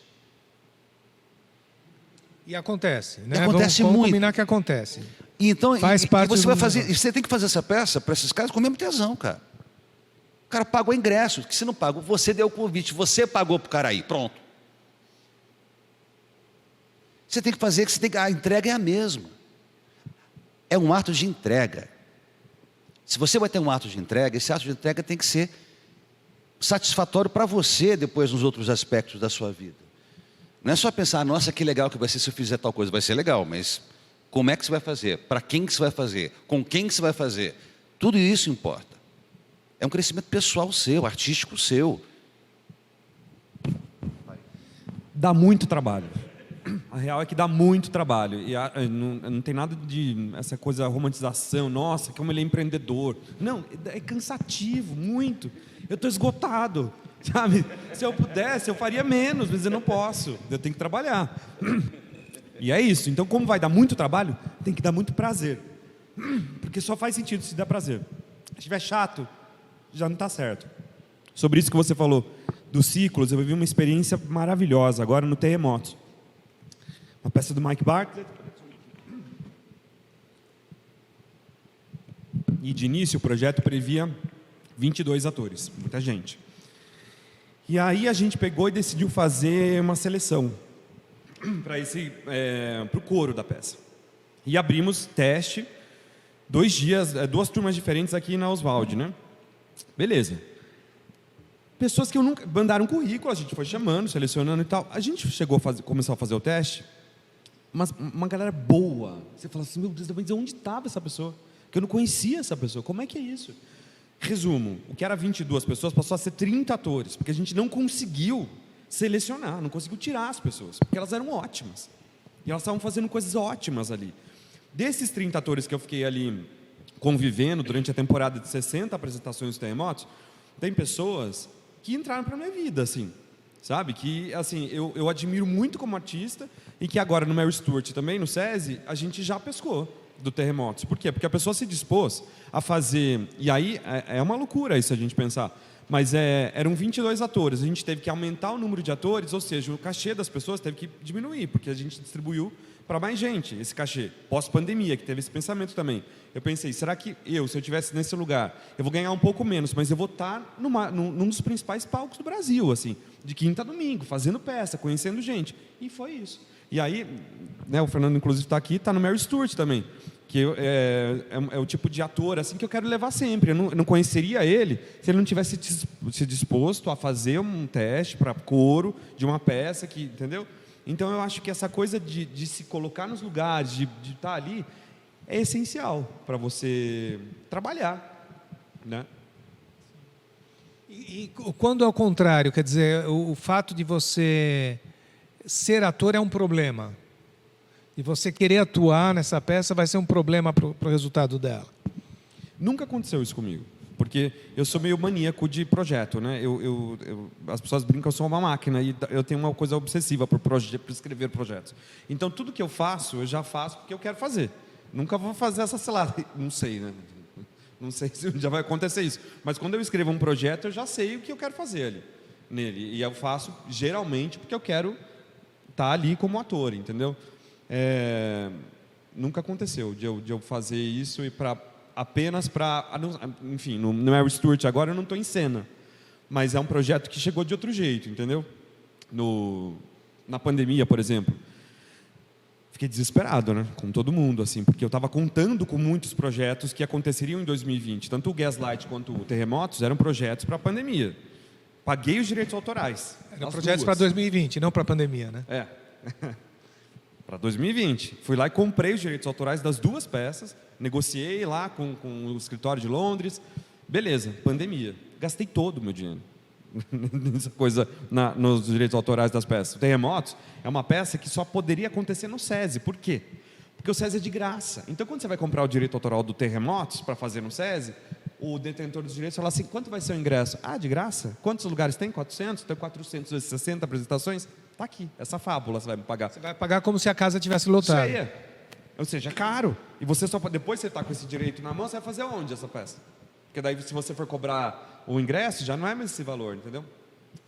E acontece, né? Acontece vamos muito. combinar que acontece. Então, Faz parte você do vai fazer, negócio. você tem que fazer essa peça para esses caras com o mesmo tesão, cara. O cara pagou o ingresso, que se não pagou, você deu o convite, você pagou para o cara aí, pronto. Você tem que fazer, a entrega é a mesma. É um ato de entrega. Se você vai ter um ato de entrega, esse ato de entrega tem que ser satisfatório para você depois nos outros aspectos da sua vida. Não é só pensar, nossa, que legal que vai ser se eu fizer tal coisa. Vai ser legal, mas como é que você vai fazer? Para quem que você vai fazer? Com quem que você vai fazer? Tudo isso importa. É um crescimento pessoal seu, artístico seu. Dá muito trabalho. A real é que dá muito trabalho. E não tem nada de essa coisa, romantização. Nossa, como ele é empreendedor. Não, é cansativo, muito. Eu estou esgotado, sabe? Se eu pudesse, eu faria menos, mas eu não posso. Eu tenho que trabalhar. E é isso. Então, como vai dar muito trabalho, tem que dar muito prazer. Porque só faz sentido se der prazer. Se estiver chato, já não está certo. Sobre isso que você falou, dos ciclos, eu vivi uma experiência maravilhosa agora no Terremotos. Uma peça do Mike Bartlett. E de início o projeto previa 22 atores, muita gente. E aí a gente pegou e decidiu fazer uma seleção para o coro da peça. E abrimos teste, 2 dias, 2 turmas diferentes aqui na Oswald, né? Beleza. Pessoas que eu nunca mandaram currículo, a gente foi chamando, selecionando e tal. A gente começou a fazer o teste, mas uma galera boa. Você fala assim, meu Deus, mas onde estava essa pessoa? Que eu não conhecia essa pessoa. Como é que é isso? Resumo, o que era 22 pessoas passou a ser 30 atores, porque a gente não conseguiu selecionar, não conseguiu tirar as pessoas, porque elas eram ótimas. E elas estavam fazendo coisas ótimas ali. Desses 30 atores que eu fiquei ali convivendo durante a temporada de 60 apresentações dos Terremotos, tem pessoas que entraram para a minha vida, assim, sabe? Que, assim, eu admiro muito como artista e que agora no Mary Stuart também, no SESI, a gente já pescou do Terremotos. Por quê? Porque a pessoa se dispôs a fazer... E aí, é uma loucura isso a gente pensar. Mas eram 22 atores. A gente teve que aumentar o número de atores, ou seja, o cachê das pessoas teve que diminuir, porque a gente distribuiu para mais gente esse cachê. Pós-pandemia, que teve esse pensamento também. Eu pensei, será que se eu estivesse nesse lugar, eu vou ganhar um pouco menos, mas eu vou estar num dos principais palcos do Brasil, assim, de quinta a domingo, fazendo peça, conhecendo gente. E foi isso. E aí, né, o Fernando, inclusive, está aqui, está no Mary Stuart também, que é o tipo de ator assim, que eu quero levar sempre. Eu não conheceria ele se ele não tivesse se disposto a fazer um teste para coro de uma peça, entendeu? Então, eu acho que essa coisa de se colocar nos lugares, de estar ali, é essencial para você trabalhar, né? E quando ao contrário, quer dizer, o fato de você ser ator é um problema, e você querer atuar nessa peça vai ser um problema para o resultado dela? Nunca aconteceu isso comigo, porque eu sou meio maníaco de projeto, né? As pessoas brincam que eu sou uma máquina e eu tenho uma coisa obsessiva por escrever projetos. Então, tudo que eu faço, eu já faço porque eu quero fazer. Nunca vou fazer essa, sei lá, não sei, né? Não sei se já vai acontecer isso. Mas quando eu escrevo um projeto, eu já sei o que eu quero fazer nele. E eu faço, geralmente, porque eu quero estar ali como ator, entendeu? Nunca aconteceu de eu fazer isso e apenas para... Enfim, no Mary Stuart agora eu não estou em cena. Mas é um projeto que chegou de outro jeito, entendeu? Na pandemia, por exemplo. Fiquei desesperado, né? Com todo mundo, assim, porque eu estava contando com muitos projetos que aconteceriam em 2020. Tanto o Gaslight quanto o Terremotos eram projetos para a pandemia. Paguei os direitos autorais. Eram projetos para 2020, não para a pandemia, né? Para 2020. Fui lá e comprei os direitos autorais das 2 peças, negociei lá com o escritório de Londres. Beleza, pandemia. Gastei todo o meu dinheiro nessa coisa, nos direitos autorais das peças. O Terremotos é uma peça que só poderia acontecer no SESI. Por quê? Porque o SESI é de graça. Então, quando você vai comprar o direito autoral do Terremotos para fazer no SESI, o detentor dos direitos fala assim, quanto vai ser o ingresso? Ah, de graça? Quantos lugares tem? 400? Tem 460 apresentações? Está aqui, essa fábula você vai me pagar. Você vai pagar como se a casa tivesse lotada. Cheia. Ou seja, é caro. E você depois você está com esse direito na mão, você vai fazer onde essa peça? Porque daí, se você for cobrar o ingresso, já não é mais esse valor, entendeu?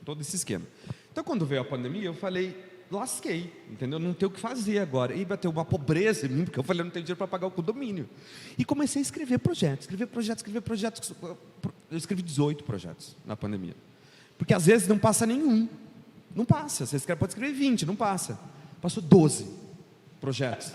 Todo esse esquema. Então, quando veio a pandemia, eu falei, lasquei, entendeu? Não tenho o que fazer agora. E bateu uma pobreza em mim, porque eu falei, eu não tenho dinheiro para pagar o condomínio. E comecei a escrever projetos. Eu escrevi 18 projetos na pandemia. Porque às vezes não passa nenhum. Não passa. Você pode escrever 20, não passa. Passou 12 projetos.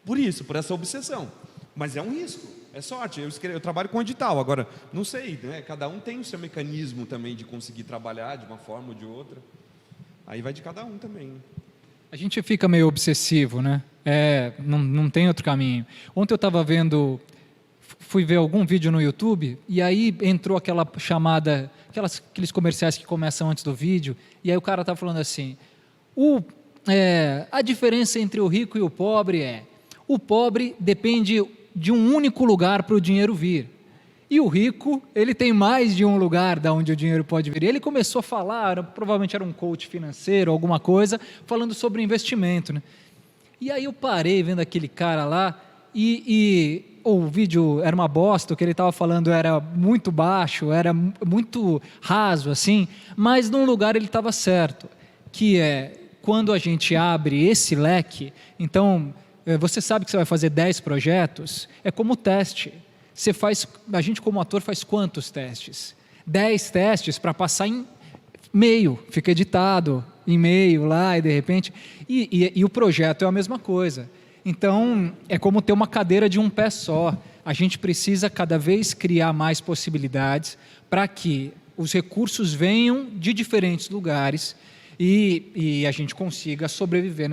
Por essa obsessão. Mas é um risco. É sorte, eu trabalho com edital, agora, não sei, né? Cada um tem o seu mecanismo também de conseguir trabalhar de uma forma ou de outra. Aí vai de cada um também. A gente fica meio obsessivo, né? Não tem outro caminho. Ontem eu estava fui ver algum vídeo no YouTube, e aí entrou aquela chamada, aqueles comerciais que começam antes do vídeo, e aí o cara estava falando assim, a diferença entre o rico e o pobre o pobre depende de um único lugar para o dinheiro vir. E o rico, ele tem mais de um lugar da onde o dinheiro pode vir. Ele começou a falar, provavelmente era um coach financeiro, alguma coisa, falando sobre investimento, né? E aí eu parei vendo aquele cara lá e o vídeo era uma bosta, o que ele estava falando era muito baixo, era muito raso, assim, mas num lugar ele estava certo, que é quando a gente abre esse leque, então você sabe que você vai fazer 10 projetos, é como teste. A gente como ator faz quantos testes? 10 testes para passar em meio, fica editado em meio lá e de repente... E o projeto é a mesma coisa. Então, é como ter uma cadeira de um pé só. A gente precisa cada vez criar mais possibilidades para que os recursos venham de diferentes lugares e a gente consiga sobreviver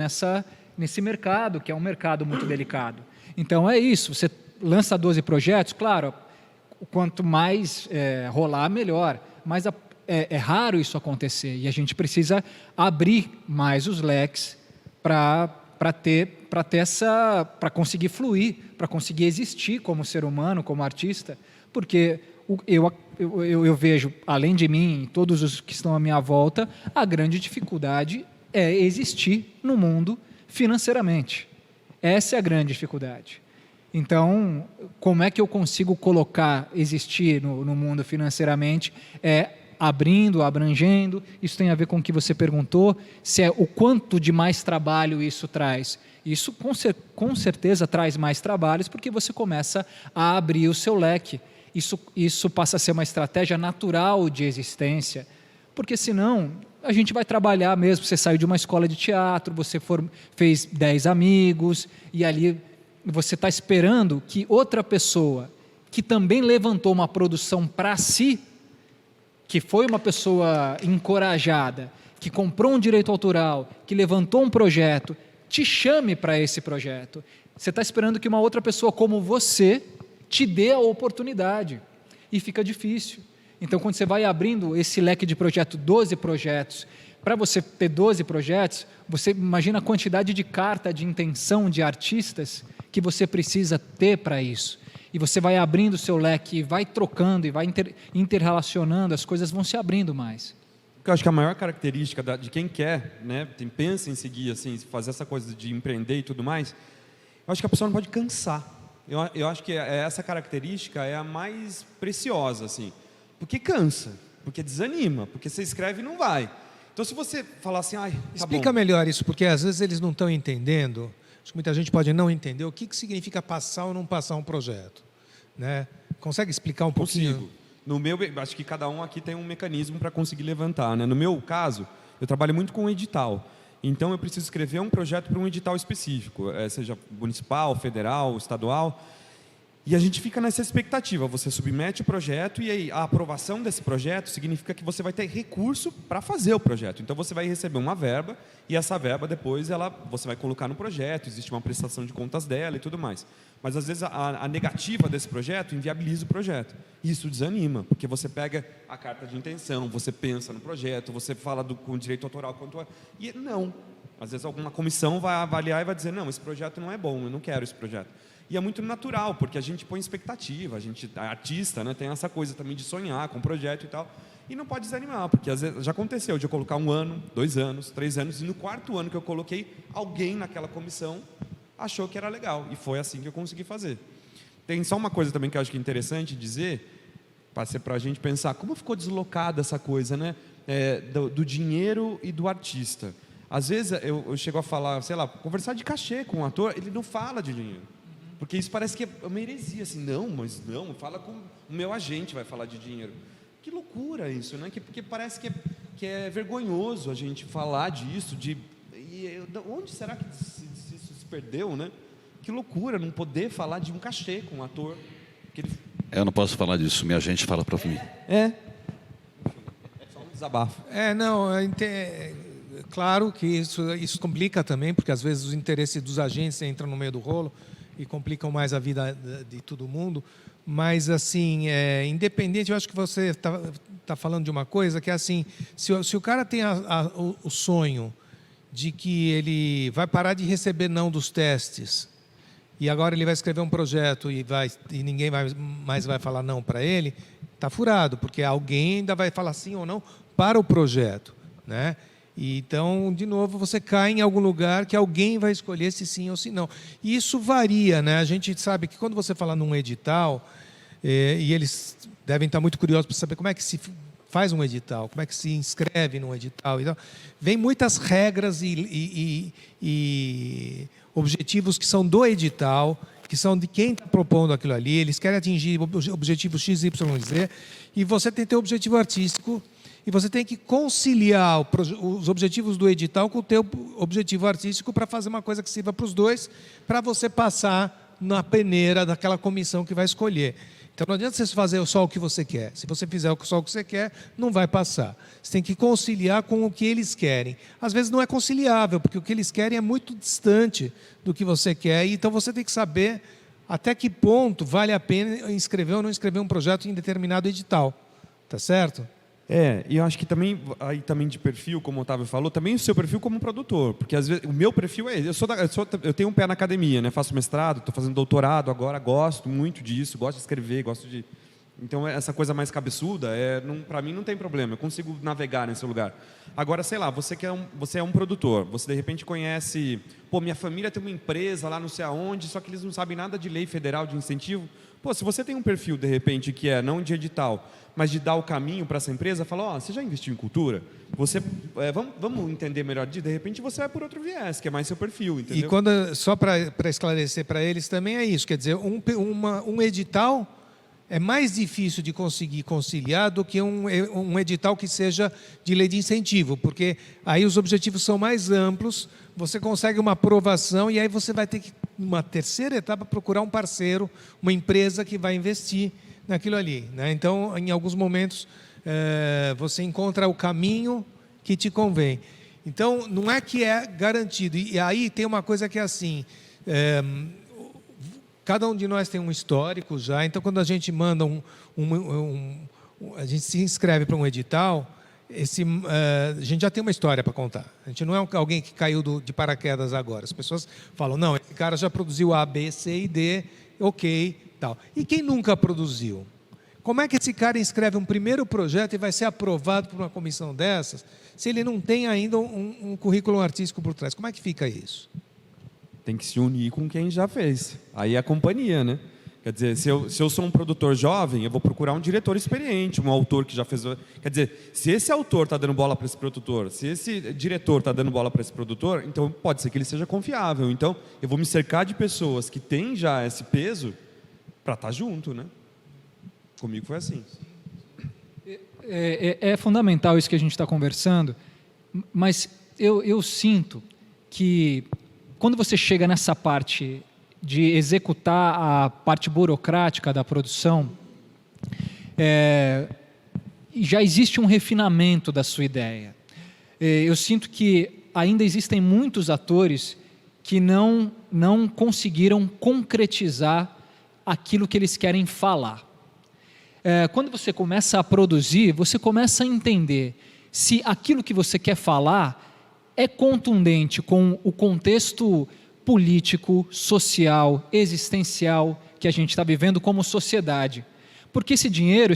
nesse mercado, que é um mercado muito delicado. Então, é isso. Você lança 12 projetos, claro, quanto mais rolar, melhor. Mas é raro isso acontecer e a gente precisa abrir mais os leques para conseguir fluir, para conseguir existir como ser humano, como artista, porque eu vejo, além de mim, todos os que estão à minha volta, a grande dificuldade é existir no mundo financeiramente. Essa é a grande dificuldade. Então, como é que eu consigo existir no mundo financeiramente? Abrindo, abrangendo, isso tem a ver com o que você perguntou, se é o quanto de mais trabalho isso traz. Isso com certeza traz mais trabalhos, porque você começa a abrir o seu leque. Isso passa a ser uma estratégia natural de existência, porque senão a gente vai trabalhar mesmo, você saiu de uma escola de teatro, você fez 10 amigos, e ali você está esperando que outra pessoa, que também levantou uma produção para si, que foi uma pessoa encorajada, que comprou um direito autoral, que levantou um projeto, te chame para esse projeto. Você está esperando que uma outra pessoa como você te dê a oportunidade. E fica difícil. Então, quando você vai abrindo esse leque de projeto, 12 projetos, para você ter 12 projetos, você imagina a quantidade de carta de intenção de artistas que você precisa ter para isso. E você vai abrindo o seu leque, e vai trocando, e vai interrelacionando, as coisas vão se abrindo mais. Eu acho que a maior característica de quem quer, né, pensa em seguir, assim, fazer essa coisa de empreender e tudo mais, eu acho que a pessoa não pode cansar. Eu acho que essa característica é a mais preciosa, assim, porque cansa, porque desanima, porque você escreve e não vai. Então, se você falar assim, tá Explica bom. melhor isso, porque às vezes eles não estão entendendo. Acho que muita gente pode não entender o que significa passar ou não passar um projeto, né? Consegue explicar um pouquinho? Consigo. No meu, acho que cada um aqui tem um mecanismo para conseguir levantar, né? No meu caso, eu trabalho muito com edital. Então, eu preciso escrever um projeto para um edital específico, seja municipal, federal, estadual. E a gente fica nessa expectativa. Você submete o projeto e aí a aprovação desse projeto significa que você vai ter recurso para fazer o projeto. Então, você vai receber uma verba e essa verba depois você vai colocar no projeto, existe uma prestação de contas dela e tudo mais. Mas, às vezes, a negativa desse projeto inviabiliza o projeto. E isso desanima, porque você pega a carta de intenção, você pensa no projeto, você fala com direito autoral, e não. Às vezes, alguma comissão vai avaliar e vai dizer, não, esse projeto não é bom, eu não quero esse projeto. E é muito natural, porque a gente põe expectativa, a artista, né, tem essa coisa também de sonhar com o projeto e tal, e não pode desanimar, porque às vezes já aconteceu de eu colocar 1 ano, 2 anos, 3 anos, e no 4º ano que eu coloquei, alguém naquela comissão achou que era legal, e foi assim que eu consegui fazer. Tem só uma coisa também que eu acho que é interessante dizer, para a gente pensar, como ficou deslocada essa coisa, né, do dinheiro e do artista. Às vezes eu chego a falar, sei lá, conversar de cachê com o ator, ele não fala de dinheiro. Porque isso parece que é uma heresia, assim, mas não, fala com o meu agente, vai falar de dinheiro. Que loucura isso, né? Porque parece que é vergonhoso a gente falar disso, onde será que isso se perdeu, né? Que loucura não poder falar de um cachê com um ator. Eu não posso falar disso, minha agente fala para mim. Só um desabafo. Claro que isso complica também, porque às vezes os interesses dos agentes entram no meio do rolo e complicam mais a vida de todo mundo, mas assim, independente, eu acho que você está falando de uma coisa que é assim, se o cara tem o sonho de que ele vai parar de receber não dos testes e agora ele vai escrever um projeto e ninguém mais vai falar não para ele, está furado, porque alguém ainda vai falar sim ou não para o projeto, né? E então, de novo, você cai em algum lugar que alguém vai escolher se sim ou se não. E isso varia, né? A gente sabe que quando você fala num edital, e eles devem estar muito curiosos para saber como é que se faz um edital, como é que se inscreve num edital. Então, vem muitas regras e objetivos que são do edital, que são de quem está propondo aquilo ali. Eles querem atingir objetivos X, Y, Z, e você tem que ter o objetivo artístico, e você tem que conciliar os objetivos do edital com o teu objetivo artístico para fazer uma coisa que sirva para os dois, para você passar na peneira daquela comissão que vai escolher. Então não adianta você fazer só o que você quer. Se você fizer só o que você quer, não vai passar. Você tem que conciliar com o que eles querem. Às vezes não é conciliável, porque o que eles querem é muito distante do que você quer, então você tem que saber até que ponto vale a pena inscrever ou não inscrever um projeto em determinado edital. Tá certo? E eu acho que também, aí também de perfil, como o Otávio falou, também o seu perfil como produtor, porque às vezes o meu perfil é, eu tenho um pé na academia, né? Faço mestrado, estou fazendo doutorado agora, gosto muito disso, gosto de escrever, então essa coisa mais cabeçuda, para mim não tem problema, eu consigo navegar nesse lugar. Agora, sei lá, você é um produtor, você de repente conhece, minha família tem uma empresa lá não sei aonde, só que eles não sabem nada de lei federal de incentivo. Se você tem um perfil, de repente, que é não de edital, mas de dar o caminho para essa empresa, fala, você já investiu em cultura? Vamos entender melhor disso? De repente você vai por outro viés, que é mais seu perfil, entendeu? E só para esclarecer para eles também é isso, quer dizer, um edital é mais difícil de conseguir conciliar do que um edital que seja de lei de incentivo, porque aí os objetivos são mais amplos, você consegue uma aprovação e aí você vai ter que, numa terceira etapa, procurar um parceiro, uma empresa que vai investir naquilo ali, né? Então, em alguns momentos, você encontra o caminho que te convém. Então, não é que é garantido. E aí tem uma coisa que é assim, cada um de nós tem um histórico já, então quando a gente manda a gente se inscreve para um edital, a gente já tem uma história para contar. A gente não é alguém que caiu de paraquedas agora. As pessoas falam, não, esse cara já produziu A, B, C e D, ok, tal. E quem nunca produziu? Como é que esse cara inscreve um primeiro projeto e vai ser aprovado por uma comissão dessas, se ele não tem ainda um currículo artístico por trás? Como é que fica isso? Tem que se unir com quem já fez. Aí é a companhia, né? Quer dizer, se eu sou um produtor jovem, eu vou procurar um diretor experiente, um autor que já fez... Quer dizer, se esse autor está dando bola para esse produtor, se esse diretor está dando bola para esse produtor, então pode ser que ele seja confiável. Então, eu vou me cercar de pessoas que têm já esse peso para estar junto, né? Comigo foi assim. É fundamental isso que a gente está conversando, mas eu sinto que quando você chega nessa parte de executar a parte burocrática da produção, já existe um refinamento da sua ideia. Eu sinto que ainda existem muitos atores que não conseguiram concretizar aquilo que eles querem falar. Quando você começa a produzir, você começa a entender se aquilo que você quer falar é contundente com o contexto político, social, existencial que a gente está vivendo como sociedade. Porque esse dinheiro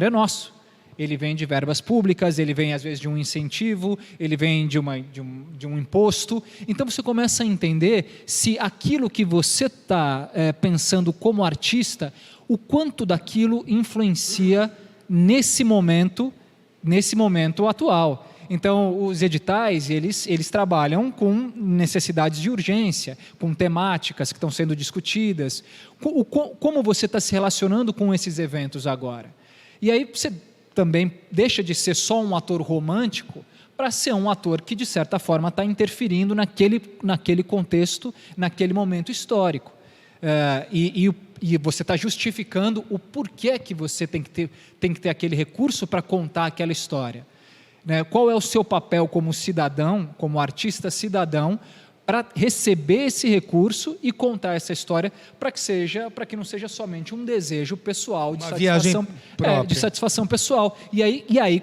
é nosso. Ele vem de verbas públicas, ele vem às vezes de um incentivo, ele vem de um imposto. Então você começa a entender se aquilo que você está pensando como artista, o quanto daquilo influencia nesse momento atual. Então, os editais, eles trabalham com necessidades de urgência, com temáticas que estão sendo discutidas. Como você está se relacionando com esses eventos agora? E aí você também deixa de ser só um ator romântico para ser um ator que, de certa forma, está interferindo naquele contexto, naquele momento histórico. E você está justificando o porquê que você tem que ter aquele recurso para contar aquela história. Qual é o seu papel como cidadão, como artista cidadão, para receber esse recurso e contar essa história para que não seja somente um desejo pessoal de satisfação pessoal. E aí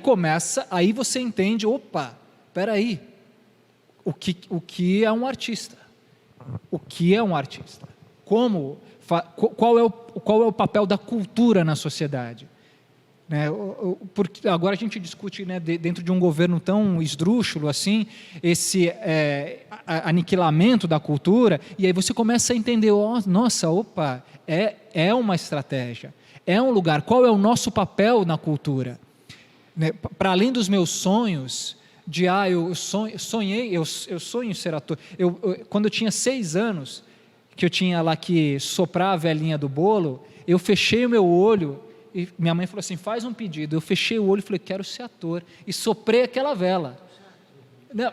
você entende, espera aí, o que é um artista. O que é um artista? Qual é o papel da cultura na sociedade? Né? Porque agora a gente discute, né, dentro de um governo tão esdrúxulo assim, esse aniquilamento da cultura, e aí você começa a entender, nossa, opa, é uma estratégia, é um lugar. Qual é o nosso papel na cultura? Né? Para além dos meus sonhos, eu sonho ser ator. Quando eu tinha 6 anos, que eu tinha lá que soprar a velhinha do bolo, eu fechei o meu olho e minha mãe falou assim, faz um pedido. Eu fechei o olho e falei, quero ser ator. E soprei aquela vela. Não,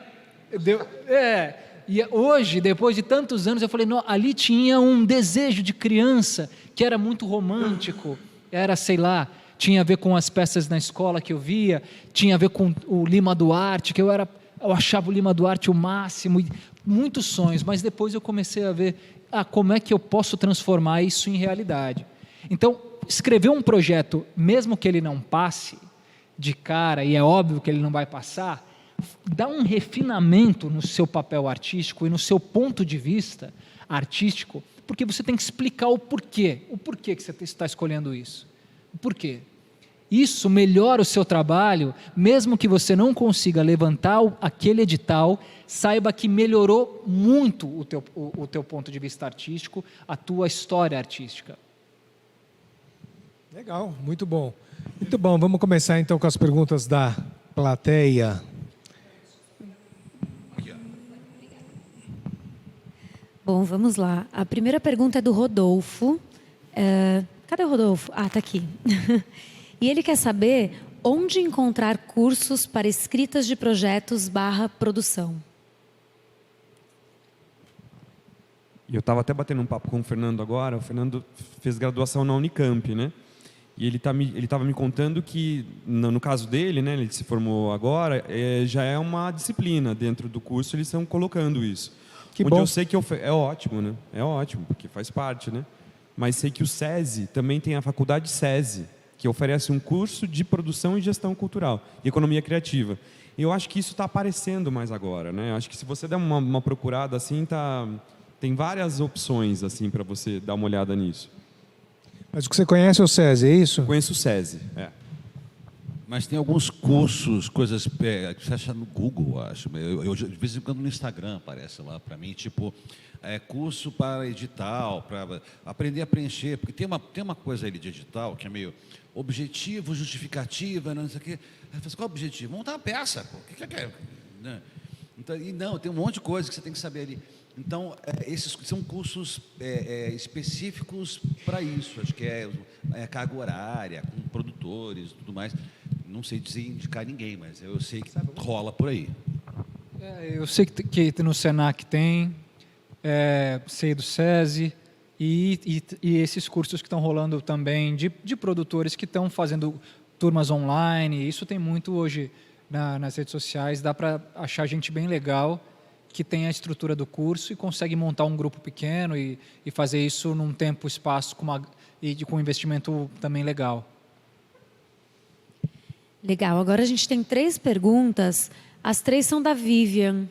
e hoje, depois de tantos anos, eu falei, não, ali tinha um desejo de criança que era muito romântico, era, sei lá, tinha a ver com as peças na escola que eu via, tinha a ver com o Lima Duarte, que eu achava o Lima Duarte o máximo, muitos sonhos, mas depois eu comecei a ver, como é que eu posso transformar isso em realidade. Então, escrever um projeto, mesmo que ele não passe de cara, e é óbvio que ele não vai passar, dá um refinamento no seu papel artístico e no seu ponto de vista artístico, porque você tem que explicar o porquê que você está escolhendo isso. Por quê? Isso melhora o seu trabalho, mesmo que você não consiga levantar aquele edital, saiba que melhorou muito o teu ponto de vista artístico, a tua história artística. Legal, muito bom. Muito bom, vamos começar então com as perguntas da plateia. Bom, vamos lá. A primeira pergunta é do Rodolfo. Cadê o Rodolfo? Ah, está aqui. E ele quer saber onde encontrar cursos para escritas de projetos / produção. Eu estava até batendo um papo com o Fernando agora. O Fernando fez graduação na Unicamp, né? E ele estava me contando que, no caso dele, né, ele se formou agora, já é uma disciplina dentro do curso, eles estão colocando isso. Que onde bom. eu sei que é ótimo, né? É ótimo, porque faz parte, né? Mas sei que o SESI também tem a faculdade SESI, que oferece um curso de produção e gestão cultural e economia criativa. E eu acho que isso está aparecendo mais agora, né? Acho que se você der uma procurada assim, tem várias opções assim para você dar uma olhada nisso. Mas o que você conhece é o SESI, é isso? Conheço o SESI, Mas tem alguns cursos, coisas que você acha no Google, acho. Eu, de vez em quando no Instagram aparece lá para mim, tipo, curso para edital, para aprender a preencher. Porque tem uma coisa ali de edital que é meio objetivo, justificativa, não sei o quê. Eu falo, qual é o objetivo? Montar uma peça, pô. O que é? Então, tem um monte de coisa que você tem que saber ali. Então, esses são cursos específicos para isso. Acho que é carga horária, com produtores e tudo mais. Não sei indicar ninguém, mas eu sei que rola por aí. Eu sei que no Senac tem, sei do SESI, e esses cursos que estão rolando também de produtores que estão fazendo turmas online. Isso tem muito hoje nas redes sociais. Dá para achar gente bem legal que tem a estrutura do curso e consegue montar um grupo pequeno e fazer isso num tempo, espaço com um investimento também legal. Legal. Agora a gente tem 3 perguntas. As 3 são da Vivian.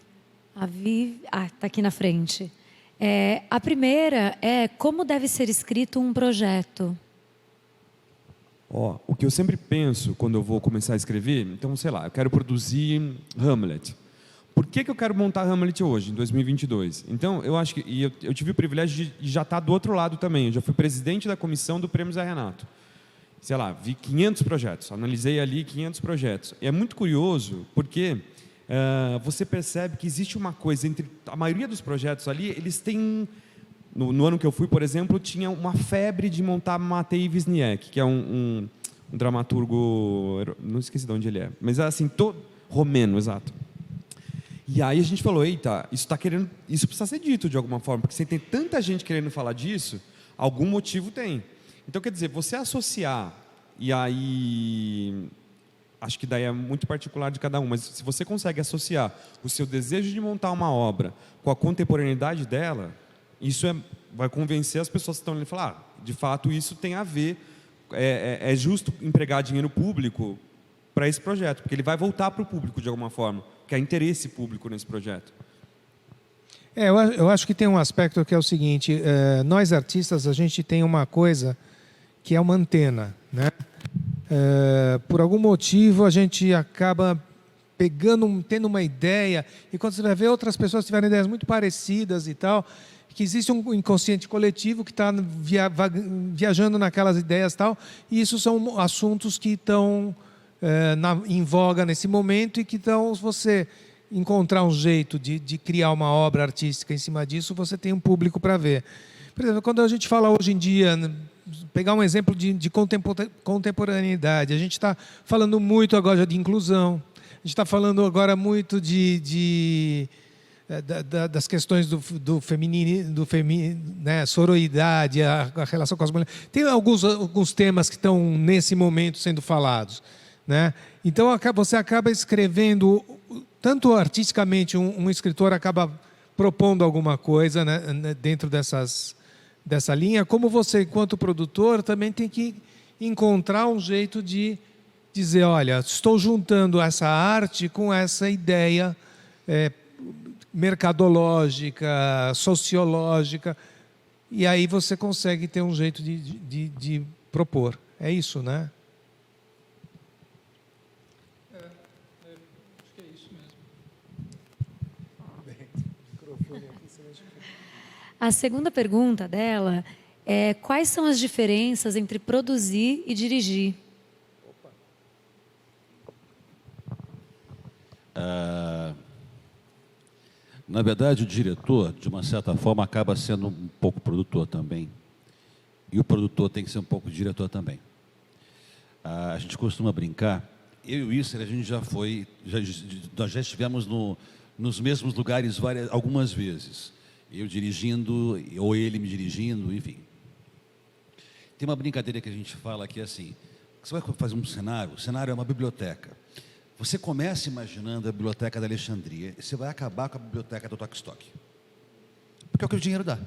Está aqui na frente. A primeira é como deve ser escrito um projeto? O que eu sempre penso quando eu vou começar a escrever, então, sei lá, eu quero produzir Hamlet. Por que eu quero montar Hamlet hoje, em 2022? Então, eu acho que... E eu tive o privilégio de já estar do outro lado também. Eu já fui presidente da comissão do Prêmio Zé Renato. Sei lá, vi 500 projetos, analisei ali 500 projetos. E é muito curioso, porque você percebe que existe uma coisa entre... A maioria dos projetos ali, eles têm... No ano que eu fui, por exemplo, tinha uma febre de montar Matei Wisniewski, que é um dramaturgo... Não esqueci de onde ele é. Mas, assim, romeno, exato. E aí a gente falou, eita, isso precisa ser dito de alguma forma, porque se tem tanta gente querendo falar disso, algum motivo tem. Então, quer dizer, você associar, e aí, acho que daí é muito particular de cada um, mas se você consegue associar o seu desejo de montar uma obra com a contemporaneidade dela, isso vai convencer as pessoas que estão ali a falar, de fato, isso tem a ver, é justo empregar dinheiro público para esse projeto, porque ele vai voltar para o público de alguma forma, que há interesse público nesse projeto. Eu acho que tem um aspecto que é o seguinte: nós artistas, a gente tem uma coisa que é uma antena, né? Por algum motivo, a gente acaba tendo uma ideia, e quando você vai ver outras pessoas tiveram ideias muito parecidas e tal, que existe um inconsciente coletivo que está viajando naquelas ideias e tal, e isso são assuntos que estão em voga nesse momento e que então você encontrar um jeito de criar uma obra artística em cima disso, você tem um público para ver. Por exemplo, quando a gente fala hoje em dia, pegar um exemplo de contemporaneidade, a gente está falando muito agora de inclusão, a gente está falando agora muito das questões do feminino, né, sororidade, a relação com as mulheres. Tem alguns temas que estão nesse momento sendo falados, né? Então você acaba escrevendo, tanto artisticamente, um escritor acaba propondo alguma coisa, né, dentro dessa linha, como você, enquanto produtor, também tem que encontrar um jeito de dizer, olha, estou juntando essa arte com essa ideia mercadológica, sociológica, e aí você consegue ter um jeito de propor. É isso, né? Acho que é isso mesmo. A segunda pergunta dela é: quais são as diferenças entre produzir e dirigir? Na verdade, o diretor, de uma certa forma, acaba sendo um pouco produtor também. E o produtor tem que ser um pouco diretor também. A gente costuma brincar, eu e o Isser, a gente nós já estivemos nos mesmos lugares algumas vezes. Eu dirigindo, ou ele me dirigindo, enfim. Tem uma brincadeira que a gente fala que é assim: você vai fazer um cenário, o cenário é uma biblioteca. Você começa imaginando a biblioteca da Alexandria e você vai acabar com a biblioteca do Tokstok. Porque é o que o dinheiro dá.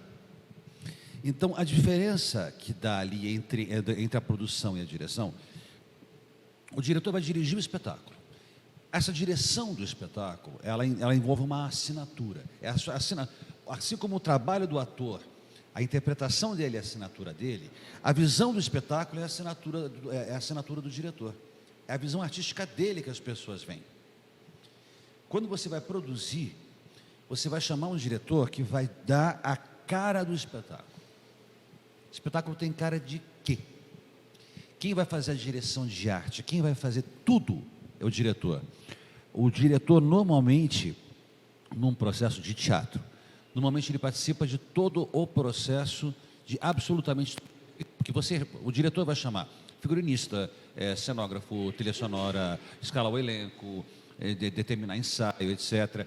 Então, a diferença que dá ali entre a produção e a direção, o diretor vai dirigir o espetáculo. Essa direção do espetáculo, ela envolve uma assinatura. Assim como o trabalho do ator, a interpretação dele é a assinatura dele, a visão do espetáculo é a assinatura do diretor. É a visão artística dele que as pessoas veem. Quando você vai produzir, você vai chamar um diretor que vai dar a cara do espetáculo. O espetáculo tem cara de quê? Quem vai fazer a direção de arte? Quem vai fazer tudo é o diretor. O diretor, normalmente, num processo de teatro, normalmente ele participa de todo o processo de absolutamente tudo. Porque o diretor vai chamar figurinista, cenógrafo, trilha sonora, escalar o elenco, determinar ensaio, etc.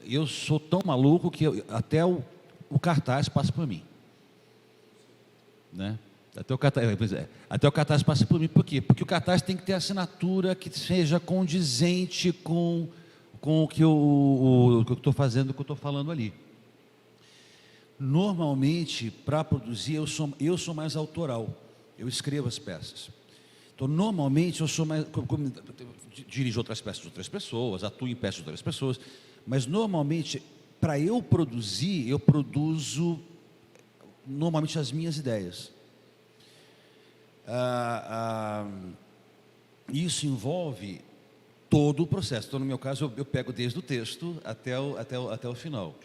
Eu sou tão maluco que até o cartaz passa por mim. Né? Até o cartaz passa por mim. Por quê? Porque o cartaz tem que ter assinatura que seja condizente com o que eu estou fazendo, o que eu estou falando ali. Normalmente, para produzir, eu sou mais autoral. Eu escrevo as peças. Então, normalmente, eu sou mais... dirijo outras peças de outras pessoas, atuo em peças de outras pessoas, mas, normalmente, para eu produzo, normalmente, as minhas ideias. Isso envolve todo o processo. Então, no meu caso, eu pego desde o texto até o final.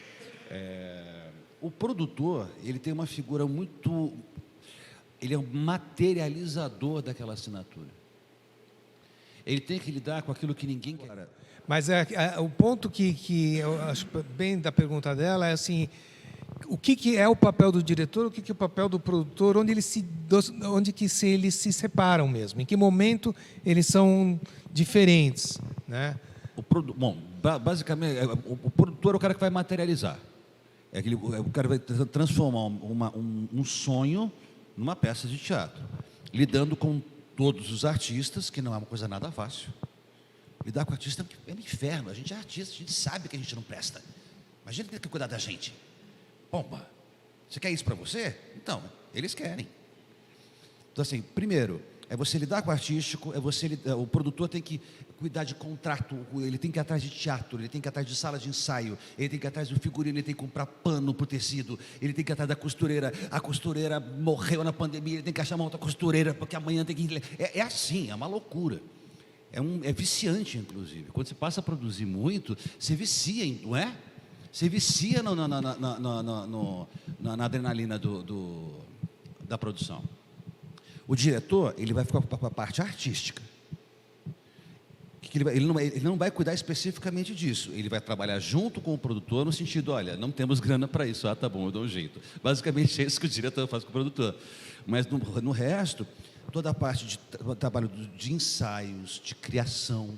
O produtor, ele tem uma figura muito... Ele é um materializador daquela assinatura. Ele tem que lidar com aquilo que ninguém quer. Mas o ponto que eu acho bem da pergunta dela é assim: o que é o papel do diretor, o que é o papel do produtor, onde eles se separam mesmo, em que momento eles são diferentes, né? Basicamente, o produtor é o cara que vai materializar. O cara vai transformar um sonho numa peça de teatro, lidando com todos os artistas, que não é uma coisa nada fácil. Lidar com artista é um inferno. A gente é artista, a gente sabe que a gente não presta. Imagina que tem que cuidar da gente. Pomba, você quer isso para você? Então, eles querem. Então, assim, primeiro, É você lidar com o artístico, o produtor tem que cuidar de contrato, ele tem que ir atrás de teatro, ele tem que ir atrás de sala de ensaio, ele tem que ir atrás do figurino, ele tem que comprar pano para o tecido, ele tem que ir atrás da costureira, a costureira morreu na pandemia, ele tem que achar uma outra costureira, porque amanhã tem que... É assim, é uma loucura. É viciante, inclusive. Quando você passa a produzir muito, você vicia, não é? Você vicia na adrenalina da produção. O diretor, ele vai ficar com a parte artística. Ele não vai cuidar especificamente disso. Ele vai trabalhar junto com o produtor no sentido, olha, não temos grana para isso. Ah, tá bom, eu dou um jeito. Basicamente é isso que o diretor faz com o produtor. Mas no resto, toda a parte de trabalho de ensaios, de criação,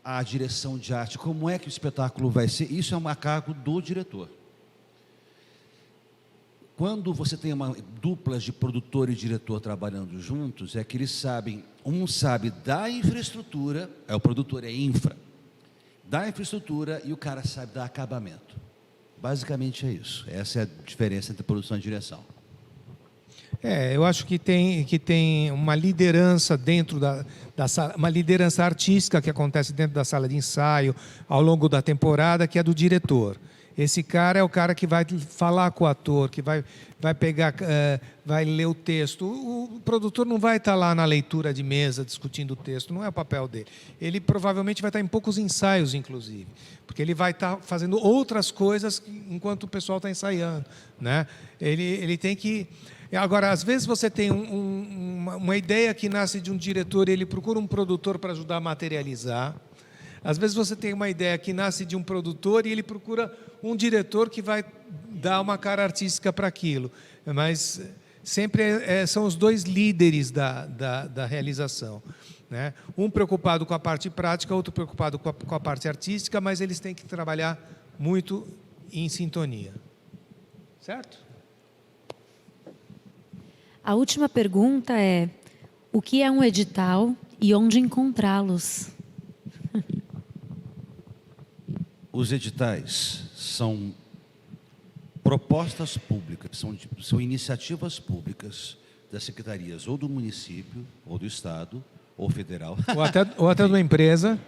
a direção de arte, como é que o espetáculo vai ser, isso é um cargo do diretor. Quando você tem uma dupla de produtor e diretor trabalhando juntos, é que eles sabem, um sabe da infraestrutura, o produtor é infra, da infraestrutura e o cara sabe da acabamento. Basicamente é isso. Essa é a diferença entre produção e direção. Eu acho que tem uma liderança dentro da sala, uma liderança artística que acontece dentro da sala de ensaio ao longo da temporada, que é do diretor. Esse cara é o cara que vai falar com o ator, que vai pegar, vai ler o texto. O produtor não vai estar lá na leitura de mesa discutindo o texto, não é o papel dele. Ele provavelmente vai estar em poucos ensaios, inclusive, porque ele vai estar fazendo outras coisas enquanto o pessoal está ensaiando, né? Ele tem que... Agora, às vezes você tem uma ideia que nasce de um diretor e ele procura um produtor para ajudar a materializar. Às vezes você tem uma ideia que nasce de um produtor e ele procura um diretor que vai dar uma cara artística para aquilo. Mas sempre são os dois líderes da realização, né? Um preocupado com a parte prática, outro preocupado com a parte artística, mas eles têm que trabalhar muito em sintonia. Certo? A última pergunta é: o que é um edital e onde encontrá-los? Os editais são propostas públicas, são iniciativas públicas das secretarias ou do município, ou do estado, ou federal. Ou até de uma empresa,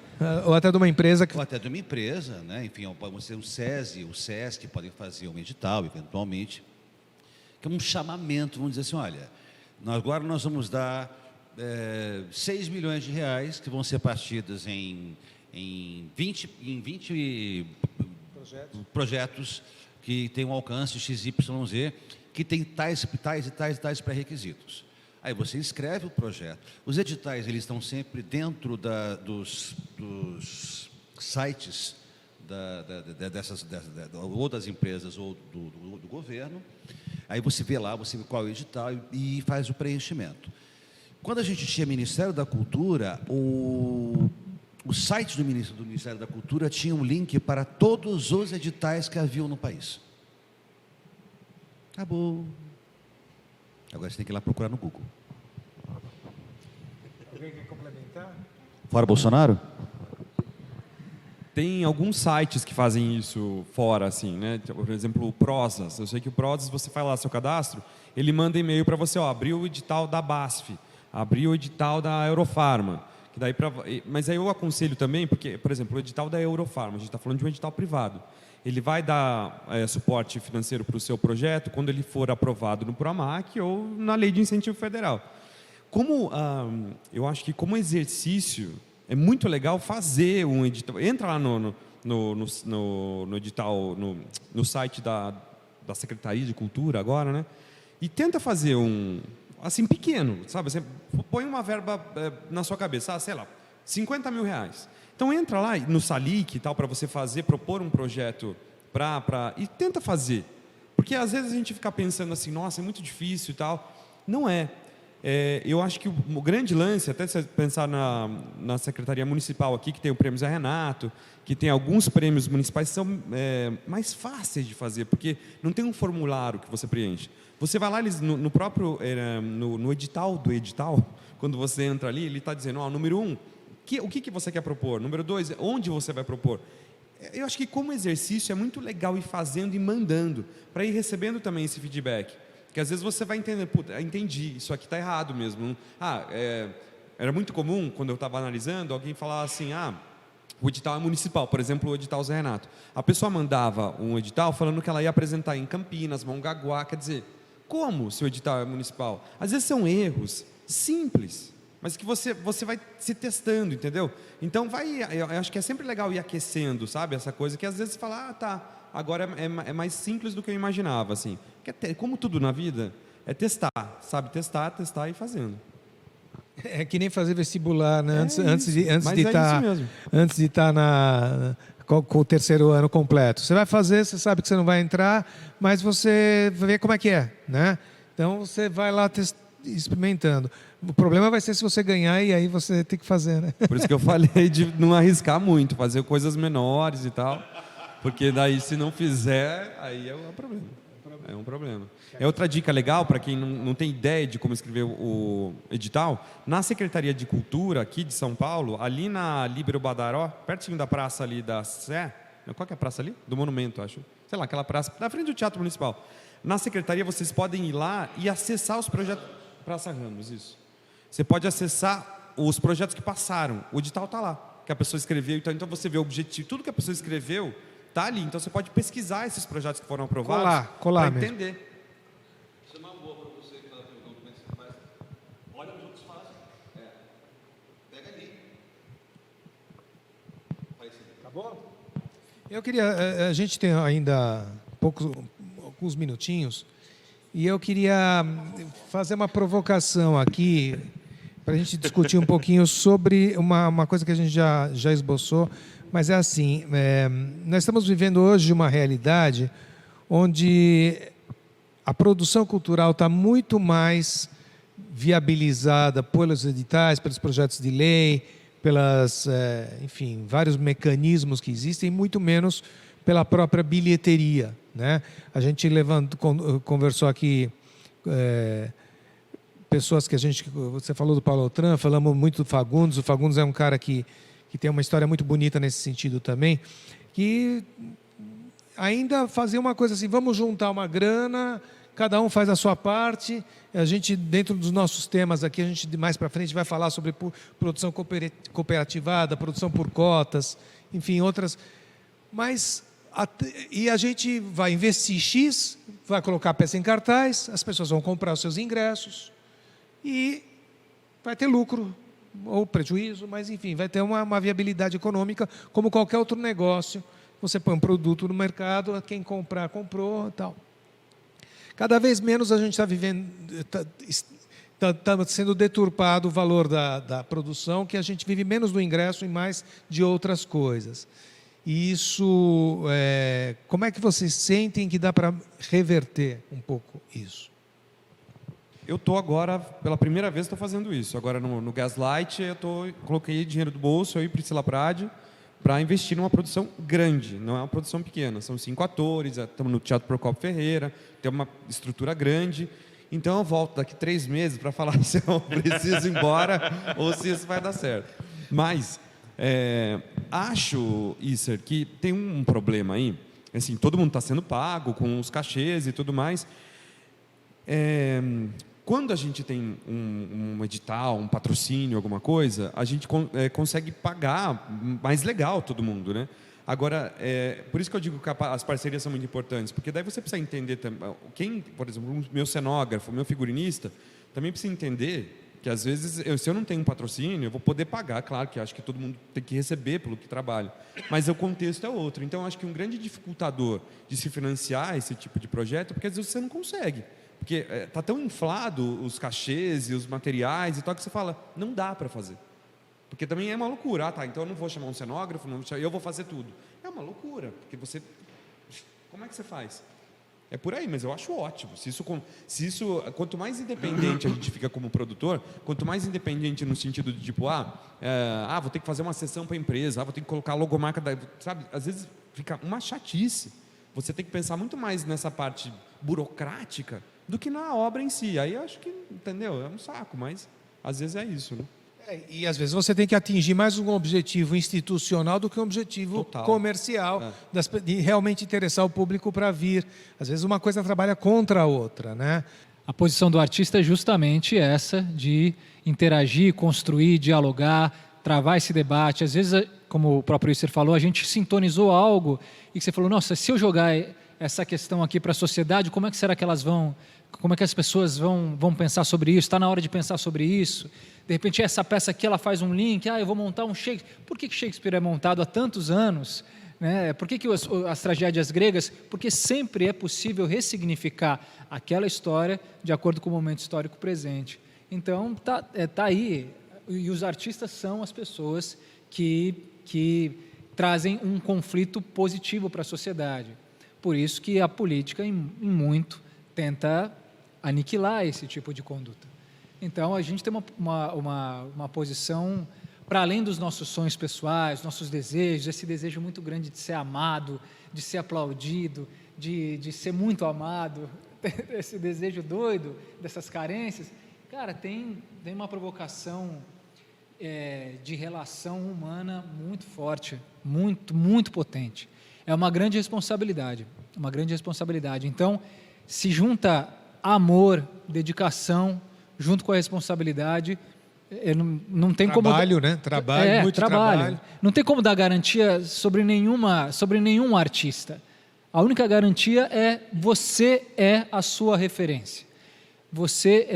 ou até de uma empresa que... Ou até de uma empresa, né? Enfim, pode ser um SESI, o SESC, podem fazer um edital, eventualmente, que é um chamamento, vamos dizer assim, olha, agora nós vamos dar 6 milhões de reais que vão ser partidas em 20 projetos que têm um alcance XYZ, que tem tais e tais pré-requisitos. Aí você escreve o projeto. Os editais, eles estão sempre dentro dos sites ou das empresas ou do governo. Aí você vê lá, você vê qual é o edital e faz o preenchimento. Quando a gente tinha Ministério da Cultura, o site do Ministério da Cultura tinha um link para todos os editais que haviam no país. Acabou. Agora você tem que ir lá procurar no Google. Alguém quer complementar? Fora Bolsonaro? Tem alguns sites que fazem isso fora, assim, né? Por exemplo, o Prozas. Eu sei que o Prozas, você faz lá seu cadastro, ele manda e-mail para você, ó, abriu o edital da BASF, abriu o edital da Eurofarma. Que daí mas aí eu aconselho também, porque, por exemplo, o edital da Eurofarma, a gente está falando de um edital privado. Ele vai dar suporte financeiro para o seu projeto quando ele for aprovado no PROMAC ou na Lei de Incentivo Federal. Eu acho que como exercício é muito legal fazer um edital. Entra lá no edital, no site da Secretaria de Cultura agora, né? E tenta fazer assim, pequeno, sabe? Você põe uma verba na sua cabeça, sei lá, 50 mil reais. Então entra lá no Salic e tal, para você propor um projeto e tenta fazer. Porque às vezes a gente fica pensando assim, nossa, é muito difícil e tal. Não é. Eu acho que o grande lance, até se você pensar na Secretaria Municipal aqui, que tem o Prêmio Zé Renato, que tem alguns prêmios municipais que são mais fáceis de fazer, porque não tem um formulário que você preenche. Você vai lá, no próprio no edital do edital, quando você entra ali, ele está dizendo, número 1, o que você quer propor? Número 2, onde você vai propor? Eu acho que como exercício é muito legal ir fazendo e mandando, para ir recebendo também esse feedback. Que às vezes você vai entender, puta, entendi, isso aqui está errado mesmo. Era muito comum, quando eu estava analisando, alguém falar assim, o edital é municipal, por exemplo, o edital Zé Renato. A pessoa mandava um edital falando que ela ia apresentar em Campinas, Mongaguá, quer dizer, como se o edital é municipal? Às vezes são erros simples, mas que você vai se testando, entendeu? Então, eu acho que é sempre legal ir aquecendo, sabe? Essa coisa que às vezes você fala, tá, agora é mais simples do que eu imaginava, assim. Como tudo na vida, é testar, sabe? Testar e ir fazendo. É que nem fazer vestibular, né? Antes de estar com o terceiro ano completo. Você vai fazer, você sabe que você não vai entrar, mas você vai ver como é que é, né? Então você vai lá experimentando. O problema vai ser se você ganhar e aí você tem que fazer, né? Por isso que eu falei de não arriscar muito, fazer coisas menores e tal, porque daí se não fizer, aí é um problema. É um problema. É outra dica legal para quem não tem ideia de como escrever o edital. Na Secretaria de Cultura aqui de São Paulo, ali na Líbero Badaró, pertinho da praça ali da Sé, qual que é a praça ali? Do Monumento, acho. Sei lá, aquela praça, na frente do Teatro Municipal. Na Secretaria vocês podem ir lá e acessar os projetos. Praça Ramos, isso. Você pode acessar os projetos que passaram. O edital está lá, que a pessoa escreveu. Então você vê o objetivo, tudo que a pessoa escreveu está ali. Então você pode pesquisar esses projetos que foram aprovados colar para mesmo. entender. Isso é uma boa para você que está perguntando como é que você faz. Olha o que os outros fazem. Pega ali. Faz isso. Tá bom? Eu queria... A gente tem ainda alguns minutinhos e eu queria fazer uma provocação aqui para a gente discutir um pouquinho sobre uma coisa que a gente já esboçou, mas é assim, nós estamos vivendo hoje uma realidade onde a produção cultural está muito mais viabilizada pelos editais, pelos projetos de lei, enfim, vários mecanismos que existem, muito menos pela própria bilheteria, né? A gente conversou aqui, pessoas que você falou do Paulo Autran, falamos muito do Fagundes. O Fagundes é um cara que tem uma história muito bonita nesse sentido também, que ainda fazia uma coisa assim, vamos juntar uma grana, cada um faz a sua parte, a gente, dentro dos nossos temas aqui, a gente mais para frente vai falar sobre produção cooperativada, produção por cotas, enfim, outras, mas e a gente vai investir X, vai colocar a peça em cartaz, as pessoas vão comprar os seus ingressos e vai ter lucro ou prejuízo, mas enfim, vai ter uma viabilidade econômica como qualquer outro negócio. Você põe um produto no mercado, quem comprar, comprou, tal. Cada vez menos a gente está vivendo, está sendo deturpado o valor da produção, que a gente vive menos do ingresso e mais de outras coisas. E isso, como é que vocês sentem que dá para reverter um pouco isso? Eu estou agora, pela primeira vez, estou fazendo isso. Agora no Gaslight, coloquei dinheiro do bolso, eu e Priscila Prade, para investir numa produção grande, não é uma produção pequena. São 5 atores, estamos no Teatro Procopio Ferreira, tem uma estrutura grande. Então eu volto daqui 3 meses para falar se eu preciso ir embora ou se isso vai dar certo. Mas acho, Isser, que tem um problema aí. Assim, todo mundo está sendo pago com os cachês e tudo mais. Quando a gente tem um edital, um patrocínio, alguma coisa, a gente consegue pagar mais legal todo mundo, né? Agora, por isso que eu digo que as parcerias são muito importantes, porque daí você precisa entender também, por exemplo, o meu cenógrafo, o meu figurinista, também precisa entender que às vezes, se eu não tenho um patrocínio, eu vou poder pagar, claro que acho que todo mundo tem que receber pelo que trabalha, mas o contexto é outro. Então, acho que um grande dificultador de se financiar esse tipo de projeto, porque às vezes você não consegue. Porque está tão inflado os cachês e os materiais e tal, que você fala, não dá para fazer. Porque também é uma loucura. Então eu não vou chamar um cenógrafo, eu vou fazer tudo. É uma loucura, porque você... Como é que você faz? É por aí, mas eu acho ótimo. Se isso, quanto mais independente a gente fica como produtor, quanto mais independente no sentido de tipo, vou ter que fazer uma sessão para a empresa, vou ter que colocar a logomarca, sabe? Às vezes fica uma chatice. Você tem que pensar muito mais nessa parte burocrática do que na obra em si. Aí eu acho que, entendeu? É um saco, mas às vezes é isso, né? E às vezes você tem que atingir mais um objetivo institucional do que um objetivo Total. comercial, de realmente interessar o público para vir. Às vezes uma coisa trabalha contra a outra, né? A posição do artista é justamente essa, de interagir, construir, dialogar, travar esse debate. Às vezes, como o próprio Isser falou, a gente sintonizou algo e você falou, nossa, se eu jogar essa questão aqui para a sociedade, como é que será que elas vão, como é que as pessoas vão pensar sobre isso? Está na hora de pensar sobre isso. De repente, essa peça aqui, ela faz um link, eu vou montar um Shakespeare. Por que Shakespeare é montado há tantos anos? Né? Por que as tragédias gregas? Porque sempre é possível ressignificar aquela história de acordo com o momento histórico presente. Então, tá aí. E os artistas são as pessoas que trazem um conflito positivo para a sociedade. Por isso que a política, em muito, tenta aniquilar esse tipo de conduta. Então, a gente tem uma posição, para além dos nossos sonhos pessoais, nossos desejos, esse desejo muito grande de ser amado, de ser aplaudido, de ser muito amado, esse desejo doido, dessas carências, cara, tem uma provocação de relação humana muito forte, muito potente. É uma grande responsabilidade, Então, se junta amor, dedicação, junto com a responsabilidade, não tem Trabalho, como... né? Trabalho, muito trabalho. Não tem como dar garantia sobre nenhum artista. A única garantia é você é a sua referência. Você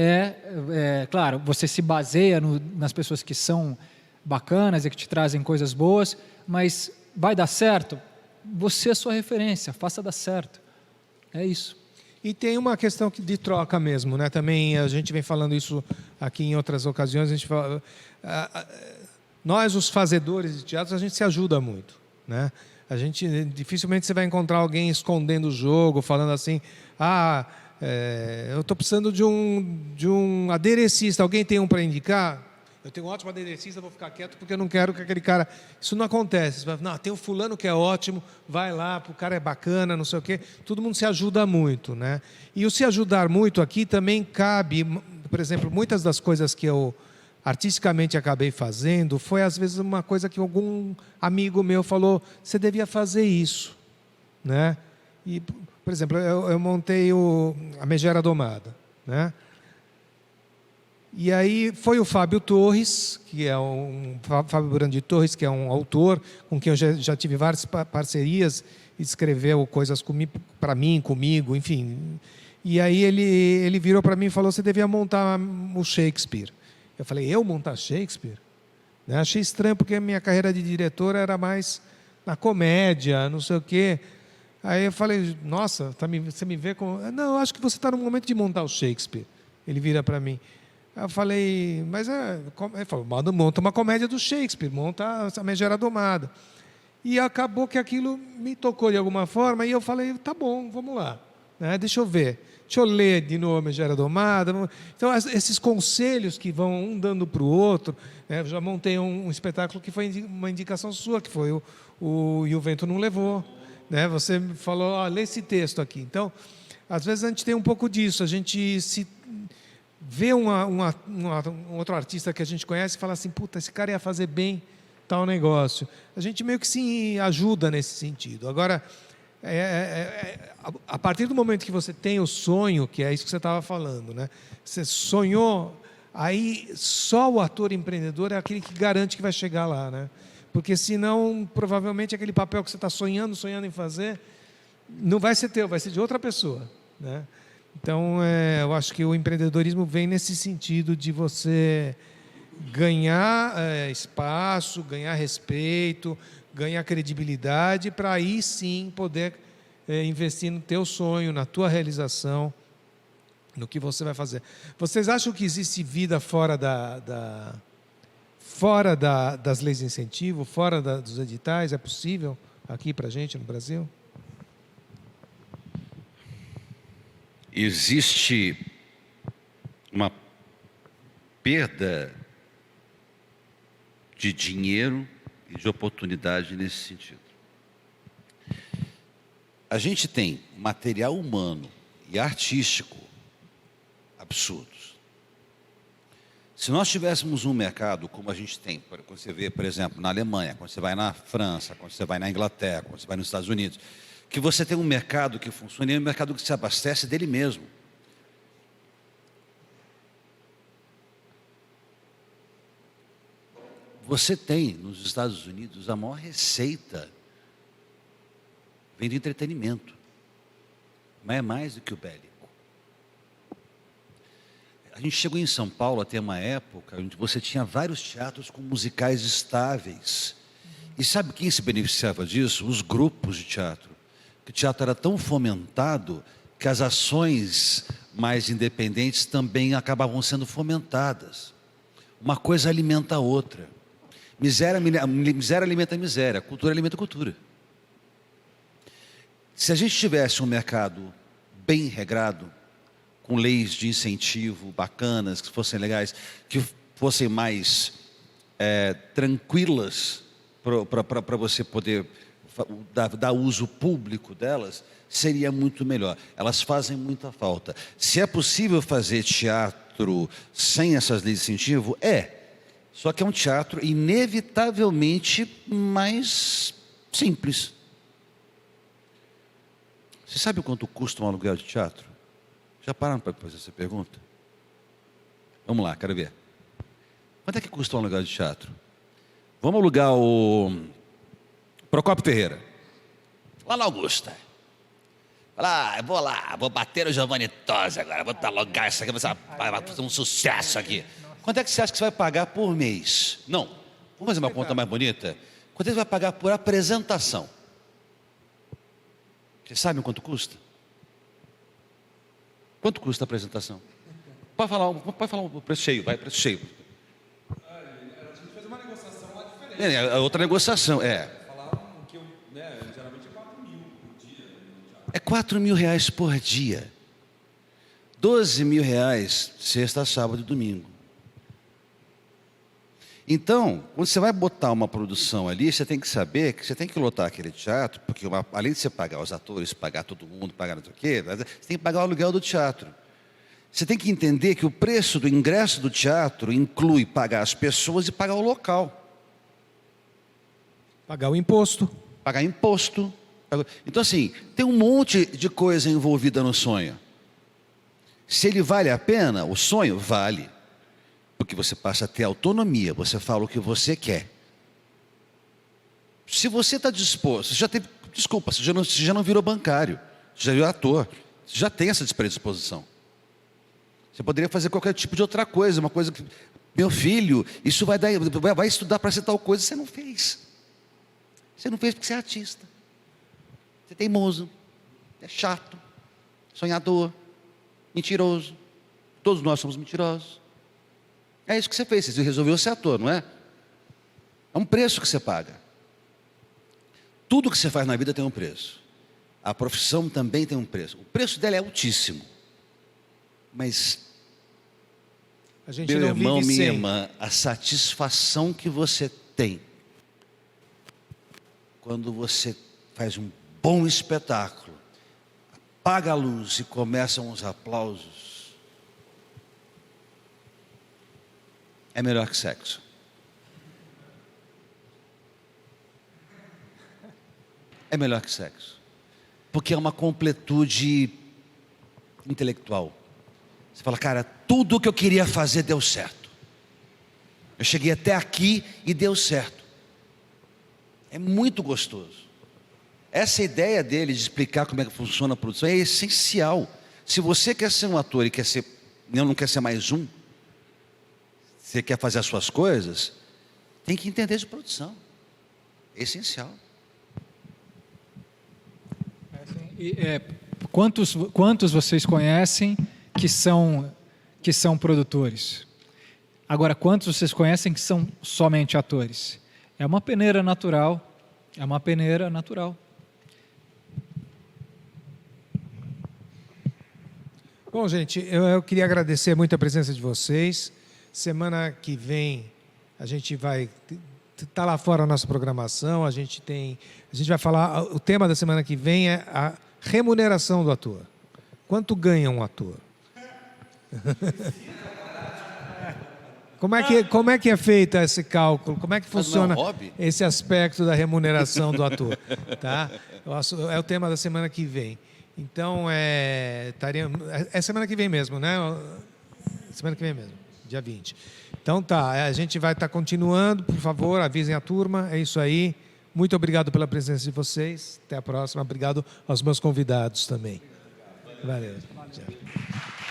claro, você se baseia nas pessoas que são bacanas e que te trazem coisas boas, mas vai dar certo? Você é a sua referência, faça dar certo. É isso. E tem uma questão de troca mesmo, né? Também a gente vem falando isso aqui em outras ocasiões. A gente fala, nós, os fazedores de teatro, a gente se ajuda muito, né? Dificilmente você vai encontrar alguém escondendo o jogo, falando assim, eu estou precisando de um aderecista. Alguém tem um para indicar? Eu tenho um ótimo aderecista, vou ficar quieto porque eu não quero que aquele cara... Isso não acontece. Você vai, não, tem um fulano que é ótimo, vai lá, o cara é bacana, não sei o quê. Todo mundo se ajuda muito, né? E o se ajudar muito aqui também cabe... Por exemplo, muitas das coisas que eu artisticamente acabei fazendo foi, às vezes, uma coisa que algum amigo meu falou, você devia fazer isso, né? E, por exemplo, eu montei a Megera Domada, né? E aí foi o Fábio Torres, Fábio Brandi Torres, que é um autor com quem eu já tive várias parcerias, escreveu coisas para mim, comigo, enfim. E aí ele virou para mim e falou, você devia montar o Shakespeare. Eu falei, eu montar Shakespeare? Né? Achei estranho, porque a minha carreira de diretor era mais na comédia, não sei o quê. Aí eu falei, nossa, você me vê com... Não, eu acho que você está no momento de montar o Shakespeare. Ele vira para mim. Eu falei, mas ele falou, monta uma comédia do Shakespeare, monta a Megera Domada. E acabou que aquilo me tocou de alguma forma, e eu falei, tá bom, vamos lá, né? Deixa eu ver, deixa eu ler de novo a Megera Domada. Então, esses conselhos que vão um dando para o outro, né? Eu já montei um espetáculo que foi uma indicação sua, que foi E o Vento Não Levou. Né? Você falou, lê esse texto aqui. Então, às vezes a gente tem um pouco disso, a gente se... vê um outro artista que a gente conhece e fala assim, puta, esse cara ia fazer bem tal negócio. A gente meio que se ajuda nesse sentido. Agora, a partir do momento que você tem o sonho, que é isso que você estava falando, né? Você sonhou, aí só o ator empreendedor é aquele que garante que vai chegar lá, né? Porque senão, provavelmente, aquele papel que você está sonhando em fazer, não vai ser teu, vai ser de outra pessoa, né? Então, eu acho que o empreendedorismo vem nesse sentido de você ganhar espaço, ganhar respeito, ganhar credibilidade, para aí sim poder investir no teu sonho, na tua realização, no que você vai fazer. Vocês acham que existe vida fora das leis de incentivo, fora dos editais? É possível aqui para a gente no Brasil? Existe uma perda de dinheiro e de oportunidade nesse sentido. A gente tem material humano e artístico absurdos. Se nós tivéssemos um mercado como a gente tem, quando você vê, por exemplo, na Alemanha, quando você vai na França, quando você vai na Inglaterra, quando você vai nos Estados Unidos, que você tem um mercado que funciona e é um mercado que se abastece dele mesmo. Você tem, nos Estados Unidos, a maior receita vem do entretenimento, mas é mais do que o bélico. A gente chegou em São Paulo a ter uma época onde você tinha vários teatros com musicais estáveis. E sabe quem se beneficiava disso? Os grupos de teatro. Que o teatro era tão fomentado que as ações mais independentes também acabavam sendo fomentadas. Uma coisa alimenta a outra. Miséria alimenta miséria, cultura alimenta cultura. Se a gente tivesse um mercado bem regrado, com leis de incentivo bacanas, que fossem legais, que fossem mais tranquilas para você poder dar uso público delas, seria muito melhor. Elas fazem muita falta. Se é possível fazer teatro sem essas leis de incentivo, só que é um teatro inevitavelmente mais simples. Você sabe quanto custa um aluguel de teatro? Já pararam para fazer essa pergunta? Vamos lá, quero ver. Quanto é que custa um aluguel de teatro? Vamos alugar o Procópio Ferreira. Lá na Augusta. Eu vou bater o Giovanni Tosi agora, vou alugar isso aqui, vai fazer um sucesso aqui. Quanto é que você acha que você vai pagar por mês? Não, vamos fazer uma conta mais bonita? Quanto é que você vai pagar por apresentação? Vocês sabem quanto custa? Quanto custa a apresentação? Pode falar um preço cheio, vai, preço cheio. A gente fez uma negociação lá diferente. É outra negociação, Falaram que geralmente é 4 mil por dia. É 4 mil reais por dia. 12 mil reais, sexta, sábado e domingo. Então, quando você vai botar uma produção ali, você tem que saber que você tem que lotar aquele teatro, porque além de você pagar os atores, pagar todo mundo, pagar não sei o quê, você tem que pagar o aluguel do teatro. Você tem que entender que o preço do ingresso do teatro inclui pagar as pessoas e pagar o local. Pagar o imposto. Pagar imposto. Então, assim, tem um monte de coisa envolvida no sonho. Se ele vale a pena, o sonho vale. Porque você passa a ter autonomia, você fala o que você quer. Se você está disposto, você já teve, desculpa, você já não virou bancário, você já virou ator, você já tem essa predisposição. Você poderia fazer qualquer tipo de outra coisa, uma coisa que, meu filho, isso vai estudar para ser tal coisa, você não fez. Você não fez porque você é artista. Você é teimoso, é chato, sonhador, mentiroso. Todos nós somos mentirosos. É isso que você fez, você resolveu ser ator, não é? É um preço que você paga. Tudo que você faz na vida tem um preço. A profissão também tem um preço. O preço dela é altíssimo. Mas, A gente meu não irmão, vive minha sem. irmã, a satisfação que você tem quando você faz um bom espetáculo, apaga a luz e começam os aplausos, é melhor que sexo. É melhor que sexo. Porque é uma completude intelectual. Você fala, cara, tudo o que eu queria fazer deu certo. Eu cheguei até aqui e deu certo. É muito gostoso. Essa ideia dele de explicar como é que funciona a produção é essencial. Se você quer ser um ator e não quer ser mais um, você quer fazer as suas coisas, tem que entender de produção. É essencial. Quantos vocês conhecem que são produtores? Agora, quantos vocês conhecem que são somente atores? É uma peneira natural. É uma peneira natural. Bom, gente, eu queria agradecer muito a presença de vocês. Semana que vem a gente vai estar lá fora a nossa programação. A gente vai falar. O tema da semana que vem é a remuneração do ator. Quanto ganha um ator? Como é que é feito esse cálculo? Como é que Mas não é um funciona hobby? esse aspecto da remuneração do ator? Tá? É o tema da semana que vem. Então, é semana que vem mesmo, né? Semana que vem mesmo, dia 20. Então tá, a gente vai estar continuando, por favor, avisem a turma, é isso aí. Muito obrigado pela presença de vocês. Até a próxima. Obrigado aos meus convidados também. Valeu. Tchau.